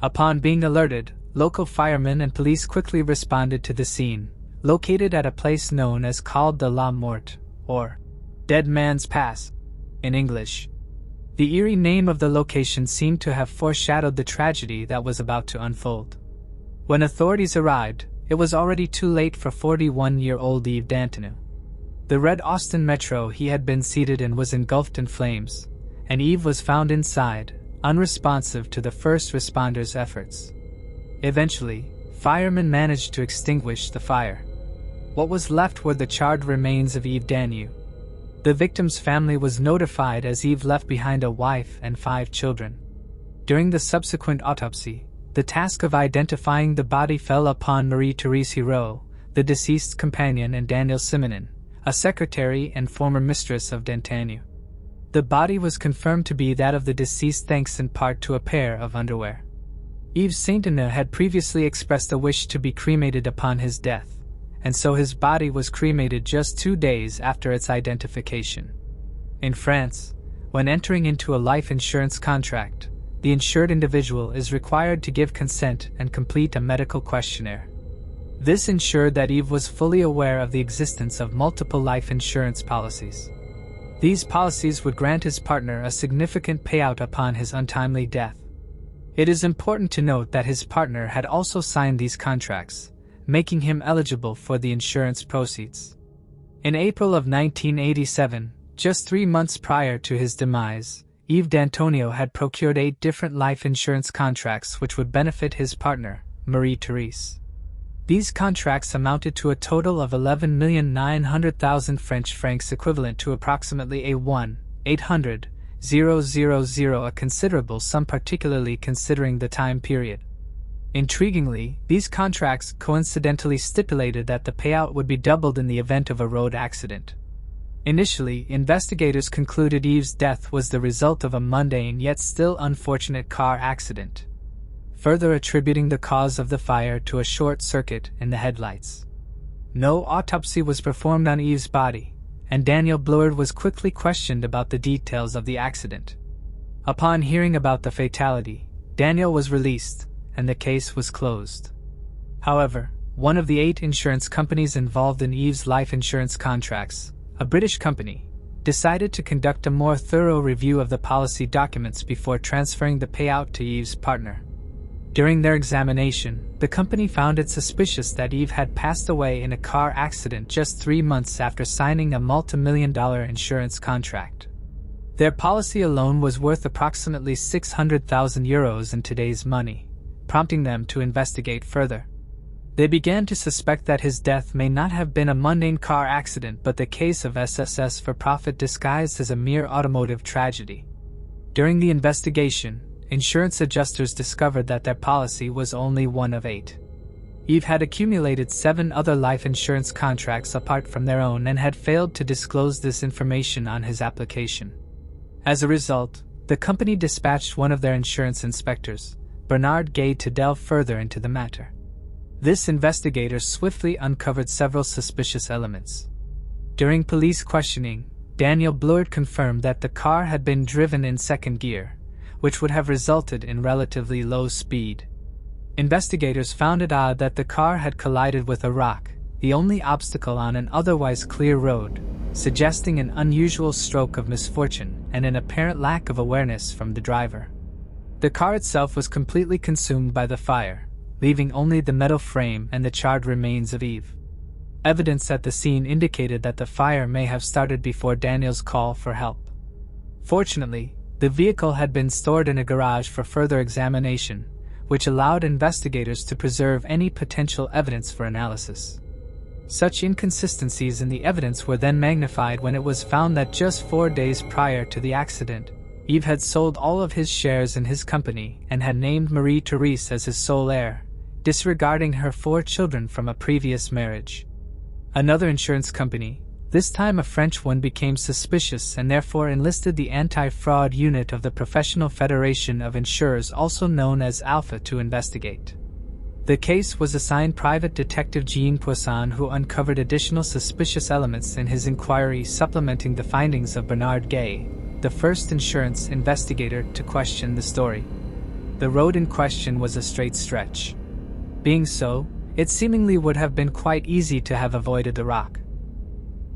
Upon being alerted, local firemen and police quickly responded to the scene, located at a place known as Col de la Mort, or Dead Man's Pass, in English. The eerie name of the location seemed to have foreshadowed the tragedy that was about to unfold. When authorities arrived, it was already too late for 41-year-old Yves Dantu. The red Austin Metro he had been seated in was engulfed in flames, and Yves was found inside, unresponsive to the first responders' efforts. Eventually, firemen managed to extinguish the fire. What was left were the charred remains of Yves Dantu. The victim's family was notified as Yves left behind a wife and 5 children. During the subsequent autopsy, the task of identifying the body fell upon Marie-Therese Hirault, the deceased's companion, and Daniel Simonin, a secretary and former mistress of Dantu. The body was confirmed to be that of the deceased thanks in part to a pair of underwear. Yves Dantu had previously expressed a wish to be cremated upon his death, and so his body was cremated just 2 days after its identification. In France, when entering into a life insurance contract, the insured individual is required to give consent and complete a medical questionnaire. This ensured that Yves was fully aware of the existence of multiple life insurance policies. These policies would grant his partner a significant payout upon his untimely death. It is important to note that his partner had also signed these contracts, making him eligible for the insurance proceeds. In April of 1987, just 3 months prior to his demise, Yves Dantu had procured 8 different life insurance contracts which would benefit his partner, Marie-Therese. These contracts amounted to a total of 11,900,000 French francs, equivalent to approximately a 1,800,000, a considerable sum, particularly considering the time period. Intriguingly, these contracts coincidentally stipulated that the payout would be doubled in the event of a road accident. Initially, investigators concluded Yves' death was the result of a mundane yet still unfortunate car accident, further attributing the cause of the fire to a short circuit in the headlights. No autopsy was performed on Yves' body, and Daniel Bleuard was quickly questioned about the details of the accident. Upon hearing about the fatality, Daniel was released, and the case was closed. However, one of the 8 insurance companies involved in Yves' life insurance contracts, a British company, decided to conduct a more thorough review of the policy documents before transferring the payout to Yves' partner. During their examination, the company found it suspicious that Yves had passed away in a car accident just 3 months after signing a multi-million-dollar insurance contract. Their policy alone was worth approximately 600,000 euros in today's money, prompting them to investigate further. They began to suspect that his death may not have been a mundane car accident but the case of SSS for profit disguised as a mere automotive tragedy. During the investigation, insurance adjusters discovered that their policy was only one of 8. Yves had accumulated 7 other life insurance contracts apart from their own and had failed to disclose this information on his application. As a result, the company dispatched one of their insurance inspectors, Bernard Gay, to delve further into the matter. This investigator swiftly uncovered several suspicious elements. During police questioning, Daniel Bleuard confirmed that the car had been driven in second gear, which would have resulted in relatively low speed. Investigators found it odd that the car had collided with a rock, the only obstacle on an otherwise clear road, suggesting an unusual stroke of misfortune and an apparent lack of awareness from the driver. The car itself was completely consumed by the fire, leaving only the metal frame and the charred remains of Yves. Evidence at the scene indicated that the fire may have started before Daniel's call for help. Fortunately, the vehicle had been stored in a garage for further examination, which allowed investigators to preserve any potential evidence for analysis. Such inconsistencies in the evidence were then magnified when it was found that just 4 days prior to the accident, Yves had sold all of his shares in his company and had named Marie-Therese as his sole heir, disregarding her 4 children from a previous marriage. Another insurance company, this time a French one, became suspicious and therefore enlisted the anti-fraud unit of the Professional Federation of Insurers, also known as Alpha, to investigate. The case was assigned Private Detective Jean Poisson, who uncovered additional suspicious elements in his inquiry, supplementing the findings of Bernard Gay, the first insurance investigator to question the story. The road in question was a straight stretch. Being so, it seemingly would have been quite easy to have avoided the rock.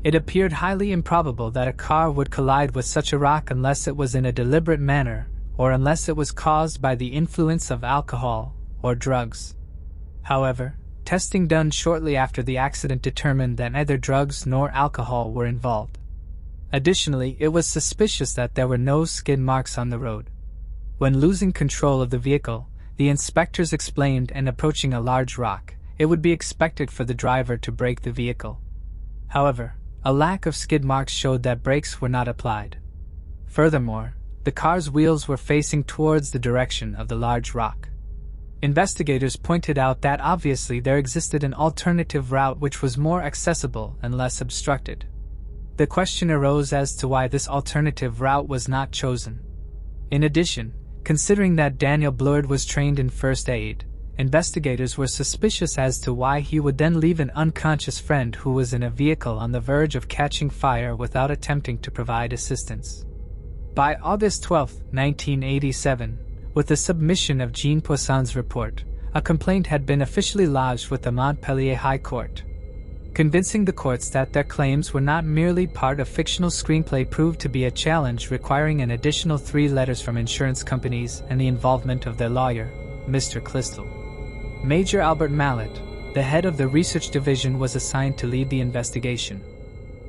It appeared highly improbable that a car would collide with such a rock unless it was in a deliberate manner, or unless it was caused by the influence of alcohol or drugs. However, testing done shortly after the accident determined that neither drugs nor alcohol were involved. Additionally, it was suspicious that there were no skid marks on the road. When losing control of the vehicle, the inspectors explained, and approaching a large rock, it would be expected for the driver to brake the vehicle. However, a lack of skid marks showed that brakes were not applied. Furthermore, the car's wheels were facing towards the direction of the large rock. Investigators pointed out that obviously there existed an alternative route which was more accessible and less obstructed. The question arose as to why this alternative route was not chosen. In addition, considering that Daniel Bleuard was trained in first aid, investigators were suspicious as to why he would then leave an unconscious friend who was in a vehicle on the verge of catching fire without attempting to provide assistance. By August 12, 1987, with the submission of Jean Poisson's report, a complaint had been officially lodged with the Montpellier High Court. Convincing the courts that their claims were not merely part of fictional screenplay proved to be a challenge requiring an additional 3 letters from insurance companies and the involvement of their lawyer, Mr. Clistel. Major Albert Mallet, the head of the research division, was assigned to lead the investigation.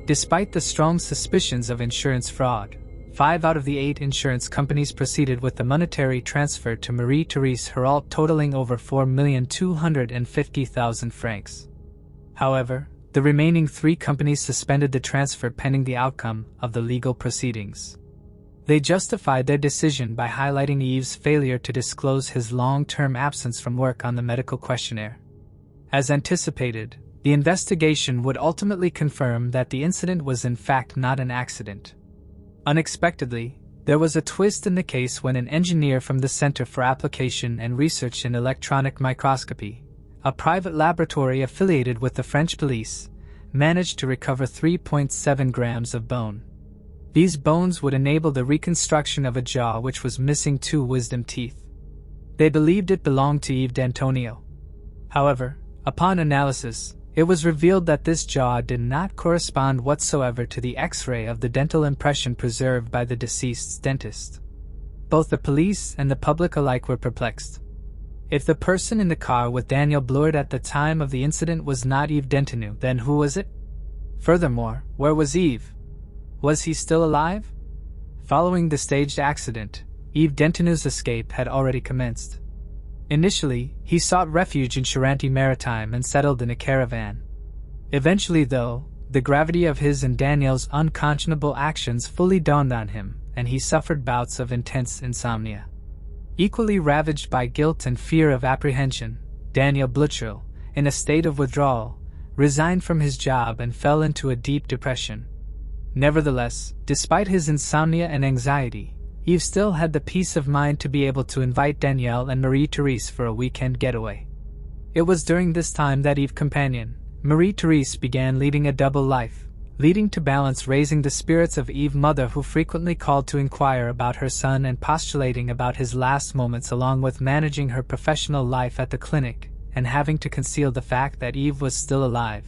Despite the strong suspicions of insurance fraud, 5 out of the 8 insurance companies proceeded with the monetary transfer to Marie-Therese Herald, totaling over 4,250,000 francs. However, the remaining 3 companies suspended the transfer pending the outcome of the legal proceedings. They justified their decision by highlighting Yves' failure to disclose his long-term absence from work on the medical questionnaire. As anticipated, the investigation would ultimately confirm that the incident was in fact not an accident. Unexpectedly, there was a twist in the case when an engineer from the Center for Application and Research in Electronic Microscopy, a private laboratory affiliated with the French police, managed to recover 3.7 grams of bone. These bones would enable the reconstruction of a jaw which was missing 2 wisdom teeth. They believed it belonged to Yves Dantu. However, upon analysis, it was revealed that this jaw did not correspond whatsoever to the X-ray of the dental impression preserved by the deceased's dentist. Both the police and the public alike were perplexed. If the person in the car with Daniel Bleuard at the time of the incident was not Yves Dantu, then who was it? Furthermore, where was Yves? Was he still alive? Following the staged accident, Yves Dantu's escape had already commenced. Initially, he sought refuge in Charente-Maritime and settled in a caravan. Eventually, though, the gravity of his and Daniel's unconscionable actions fully dawned on him, and he suffered bouts of intense insomnia. Equally ravaged by guilt and fear of apprehension, Daniel Bleuard, in a state of withdrawal, resigned from his job and fell into a deep depression. Nevertheless, despite his insomnia and anxiety, Yves still had the peace of mind to be able to invite Danielle and Marie-Therese for a weekend getaway. It was during this time that Yves' companion, Marie-Therese, began leading a double life, leading to balance, raising the spirits of Yves' mother, who frequently called to inquire about her son and postulating about his last moments, along with managing her professional life at the clinic and having to conceal the fact that Yves was still alive.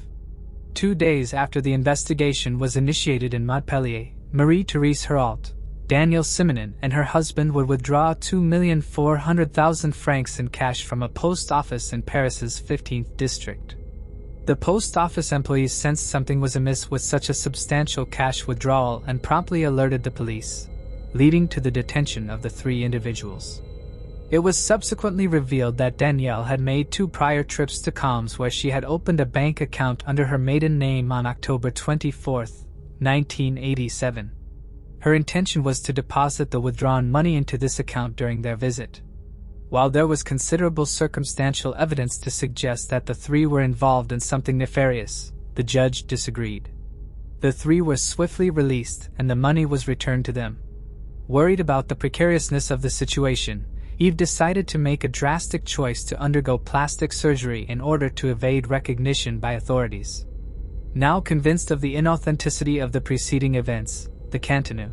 2 days after the investigation was initiated in Montpellier, Marie-Therese Herault, Danielle Simonin, and her husband would withdraw 2,400,000 francs in cash from a post office in Paris's 15th district. The post office employees sensed something was amiss with such a substantial cash withdrawal and promptly alerted the police, leading to the detention of the 3 individuals. It was subsequently revealed that Danielle had made 2 prior trips to Calms, where she had opened a bank account under her maiden name on October 24, 1987. Her intention was to deposit the withdrawn money into this account during their visit. While there was considerable circumstantial evidence to suggest that the 3 were involved in something nefarious, the judge disagreed. The 3 were swiftly released and the money was returned to them. Worried about the precariousness of the situation, Yves decided to make a drastic choice to undergo plastic surgery in order to evade recognition by authorities. Now convinced of the inauthenticity of the preceding events, the Cantonais,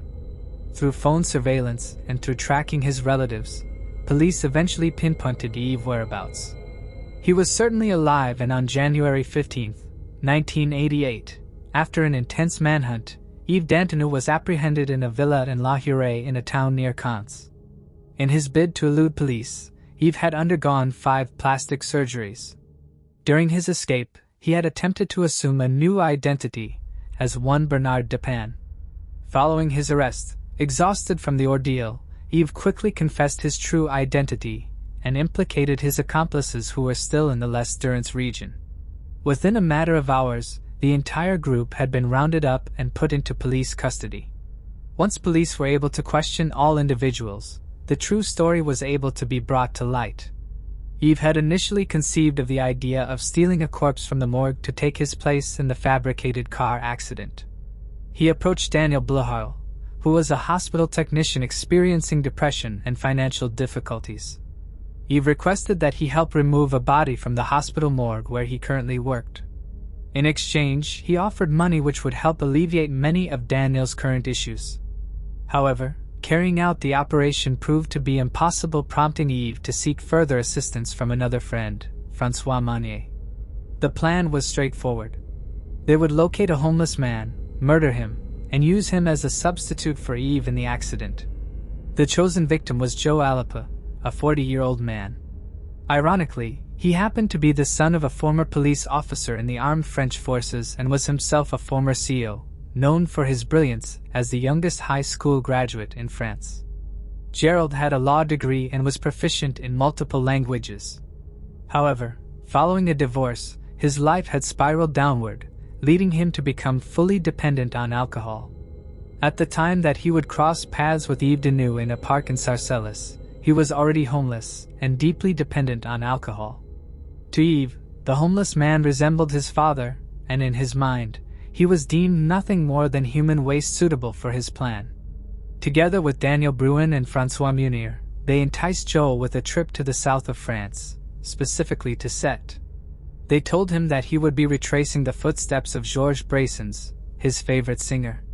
through phone surveillance and through tracking his relatives, police eventually pinpointed Yves' whereabouts. He was certainly alive, and on January 15, 1988, after an intense manhunt, Yves Dantu was apprehended in a villa in La Hurée in a town near Caen. In his bid to elude police, Yves had undergone 5 plastic surgeries. During his escape, he had attempted to assume a new identity as one Bernard Dupin. Following his arrest, exhausted from the ordeal, Yves quickly confessed his true identity and implicated his accomplices who were still in the Les Durance region. Within a matter of hours, the entire group had been rounded up and put into police custody. Once police were able to question all individuals, the true story was able to be brought to light. Yves had initially conceived of the idea of stealing a corpse from the morgue to take his place in the fabricated car accident. He approached Daniel Bleuheil, who was a hospital technician experiencing depression and financial difficulties. Yves requested that he help remove a body from the hospital morgue where he currently worked. In exchange, he offered money which would help alleviate many of Daniel's current issues. However, carrying out the operation proved to be impossible, prompting Yves to seek further assistance from another friend, François Monnier. The plan was straightforward. They would locate a homeless man, murder him, and use him as a substitute for Yves in the accident. The chosen victim was Joe Alapa, a 40-year-old man. Ironically, he happened to be the son of a former police officer in the armed French forces and was himself a former CEO, known for his brilliance as the youngest high school graduate in France. Gerald had a law degree and was proficient in multiple languages. However, following a divorce, his life had spiraled downward, leading him to become fully dependent on alcohol. At the time that he would cross paths with Yves Dantu in a park in Sarcelles, he was already homeless and deeply dependent on alcohol. To Yves, the homeless man resembled his father, and in his mind, he was deemed nothing more than human waste suitable for his plan. Together with Daniel Bruin and François Munier, they enticed Joel with a trip to the south of France, specifically to Sète. They told him that he would be retracing the footsteps of Georges Brassens, his favorite singer.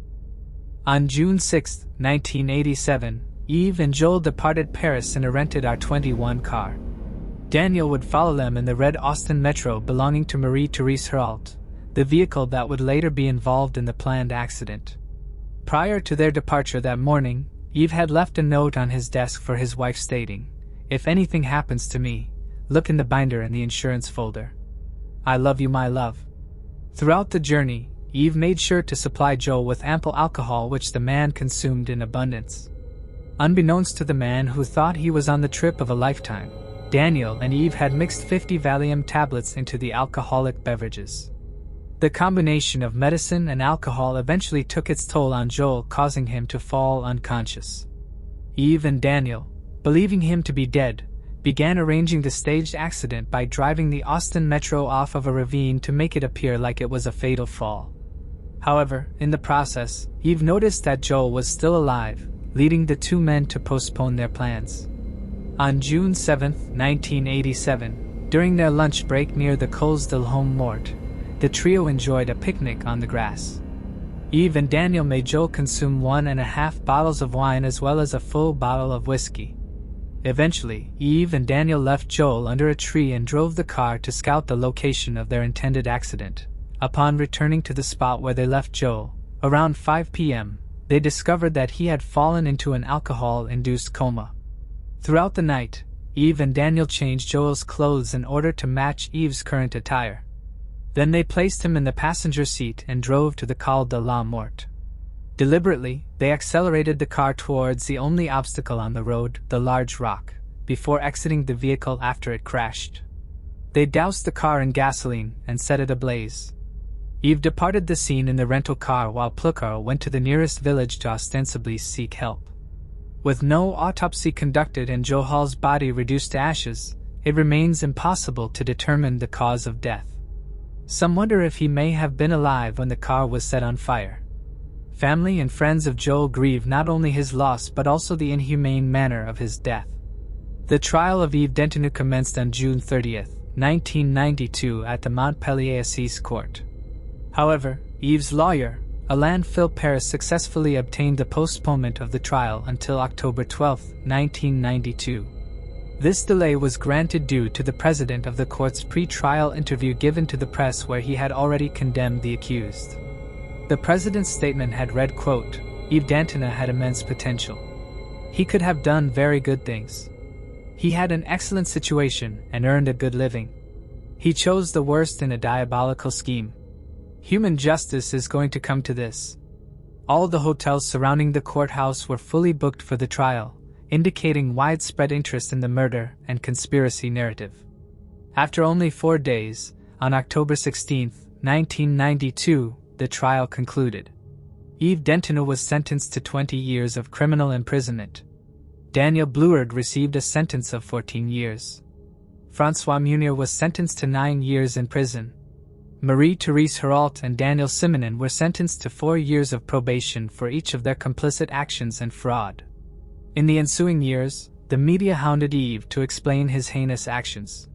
On June 6, 1987, Yves and Joel departed Paris in a rented R21 car. Daniel would follow them in the red Austin Metro belonging to Marie-Therese Herault, the vehicle that would later be involved in the planned accident. Prior to their departure that morning, Yves had left a note on his desk for his wife stating, "If anything happens to me, look in the binder in the insurance folder. I love you, my love." Throughout the journey, Yves made sure to supply Joel with ample alcohol, which the man consumed in abundance. Unbeknownst to the man who thought he was on the trip of a lifetime, Daniel and Yves had mixed 50 Valium tablets into the alcoholic beverages. The combination of medicine and alcohol eventually took its toll on Joel, causing him to fall unconscious. Yves and Daniel, believing him to be dead, began arranging the staged accident by driving the Austin Metro off of a ravine to make it appear like it was a fatal fall. However, in the process, Yves noticed that Joel was still alive, leading the two men to postpone their plans. On June 7, 1987, during their lunch break near the Cols de l'Homme Mort, the trio enjoyed a picnic on the grass. Yves and Daniel made Joel consume 1.5 bottles of wine as well as a full bottle of whiskey. Eventually, Yves and Daniel left Joel under a tree and drove the car to scout the location of their intended accident. Upon returning to the spot where they left Joel, around 5 p.m., they discovered that he had fallen into an alcohol-induced coma. Throughout the night, Yves and Daniel changed Joel's clothes in order to match Yves' current attire. Then they placed him in the passenger seat and drove to the Col de la Mort. Deliberately, they accelerated the car towards the only obstacle on the road, the large rock, before exiting the vehicle after it crashed. They doused the car in gasoline and set it ablaze. Yves departed the scene in the rental car while Pluchar went to the nearest village to ostensibly seek help. With no autopsy conducted and Joel's body reduced to ashes, it remains impossible to determine the cause of death. Some wonder if he may have been alive when the car was set on fire. Family and friends of Joel grieve not only his loss but also the inhumane manner of his death. The trial of Yves Dantu commenced on June 30, 1992 at the Montpellier Assize Court. However, Yves' lawyer, Alain Philparis, successfully obtained the postponement of the trial until October 12, 1992. This delay was granted due to the president of the court's pre-trial interview given to the press where he had already condemned the accused. The president's statement had read, quote, "Yves Dantu had immense potential. He could have done very good things. He had an excellent situation and earned a good living. He chose the worst in a diabolical scheme. Human justice is going to come to this." All the hotels surrounding the courthouse were fully booked for the trial, indicating widespread interest in the murder and conspiracy narrative. After only 4 days, on October 16, 1992, the trial concluded. Yves Dantu was sentenced to 20 years of criminal imprisonment. Daniel Bleuard received a sentence of 14 years. François Munier was sentenced to 9 years in prison. Marie-Therese Hérault and Daniel Simonin were sentenced to 4 years of probation for each of their complicit actions and fraud. In the ensuing years, the media hounded Yves to explain his heinous actions.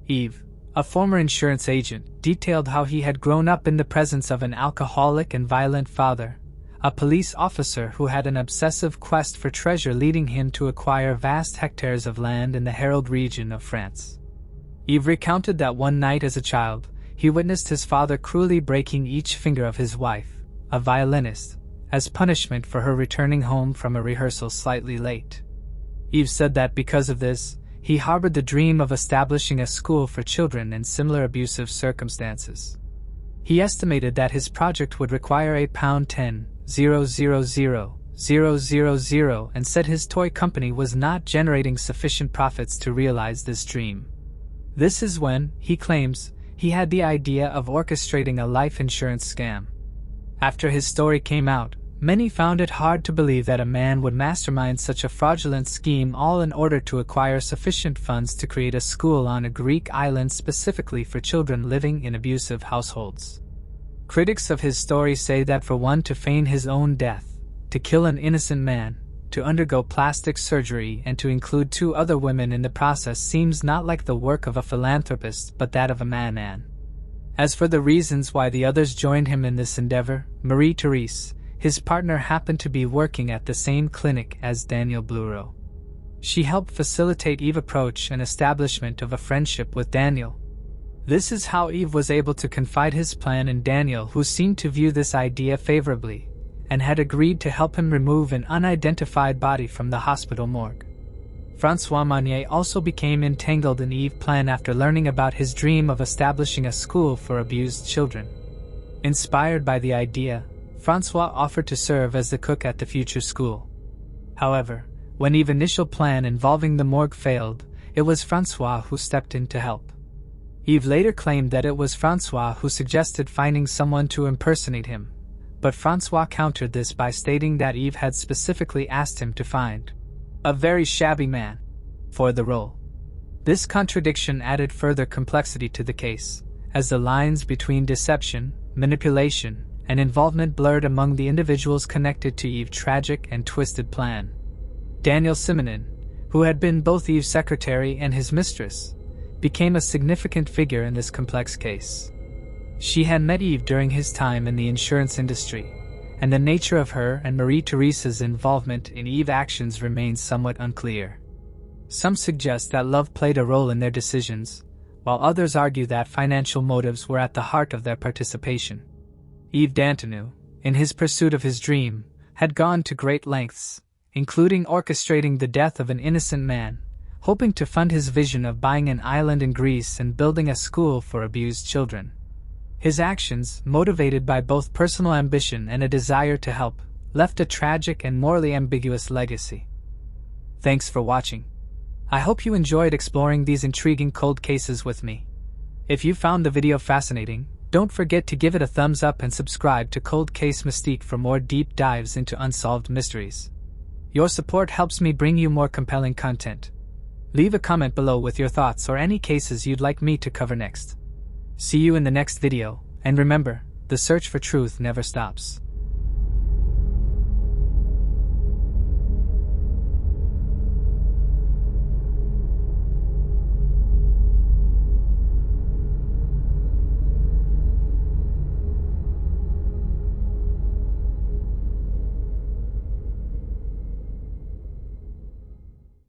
Yves, a former insurance agent, detailed how he had grown up in the presence of an alcoholic and violent father, a police officer who had an obsessive quest for treasure leading him to acquire vast hectares of land in the Hérault region of France. Yves recounted that one night as a child, he witnessed his father cruelly breaking each finger of his wife, a violinist, as punishment for her returning home from a rehearsal slightly late. Yves said that because of this, he harbored the dream of establishing a school for children in similar abusive circumstances. He estimated that his project would require £10,000,000 and said his toy company was not generating sufficient profits to realize this dream. This is when, he claims, he had the idea of orchestrating a life insurance scam. After his story came out, many found it hard to believe that a man would mastermind such a fraudulent scheme, all in order to acquire sufficient funds to create a school on a Greek island specifically for children living in abusive households. Critics of his story say that for one to feign his own death, to kill an innocent man, to undergo plastic surgery and to include 2 other women in the process seems not like the work of a philanthropist but that of a madman. As for the reasons why the others joined him in this endeavor, Marie-Therese, his partner, happened to be working at the same clinic as Daniel Bleuard. She helped facilitate Yves' approach and establishment of a friendship with Daniel. This is how Yves was able to confide his plan in Daniel, who seemed to view this idea favorably, and had agreed to help him remove an unidentified body from the hospital morgue. François Munier also became entangled in Yves' plan after learning about his dream of establishing a school for abused children. Inspired by the idea, François offered to serve as the cook at the future school. However, when Yves' initial plan involving the morgue failed, it was François who stepped in to help. Yves later claimed that it was François who suggested finding someone to impersonate him, but François countered this by stating that Yves had specifically asked him to find a very shabby man for the role. This contradiction added further complexity to the case, as the lines between deception, manipulation, and involvement blurred among the individuals connected to Yves' tragic and twisted plan. Daniel Simonin, who had been both Yves' secretary and his mistress, became a significant figure in this complex case. She had met Yves during his time in the insurance industry, and the nature of her and Marie-Therese's involvement in Yves' actions remains somewhat unclear. Some suggest that love played a role in their decisions, while others argue that financial motives were at the heart of their participation. Yves Dantu, in his pursuit of his dream, had gone to great lengths, including orchestrating the death of an innocent man, hoping to fund his vision of buying an island in Greece and building a school for abused children. His actions, motivated by both personal ambition and a desire to help, left a tragic and morally ambiguous legacy. Thanks for watching. I hope you enjoyed exploring these intriguing cold cases with me. If you found the video fascinating, don't forget to give it a thumbs up and subscribe to Cold Case Mystique for more deep dives into unsolved mysteries. Your support helps me bring you more compelling content. Leave a comment below with your thoughts or any cases you'd like me to cover next. See you in the next video, and remember, the search for truth never stops.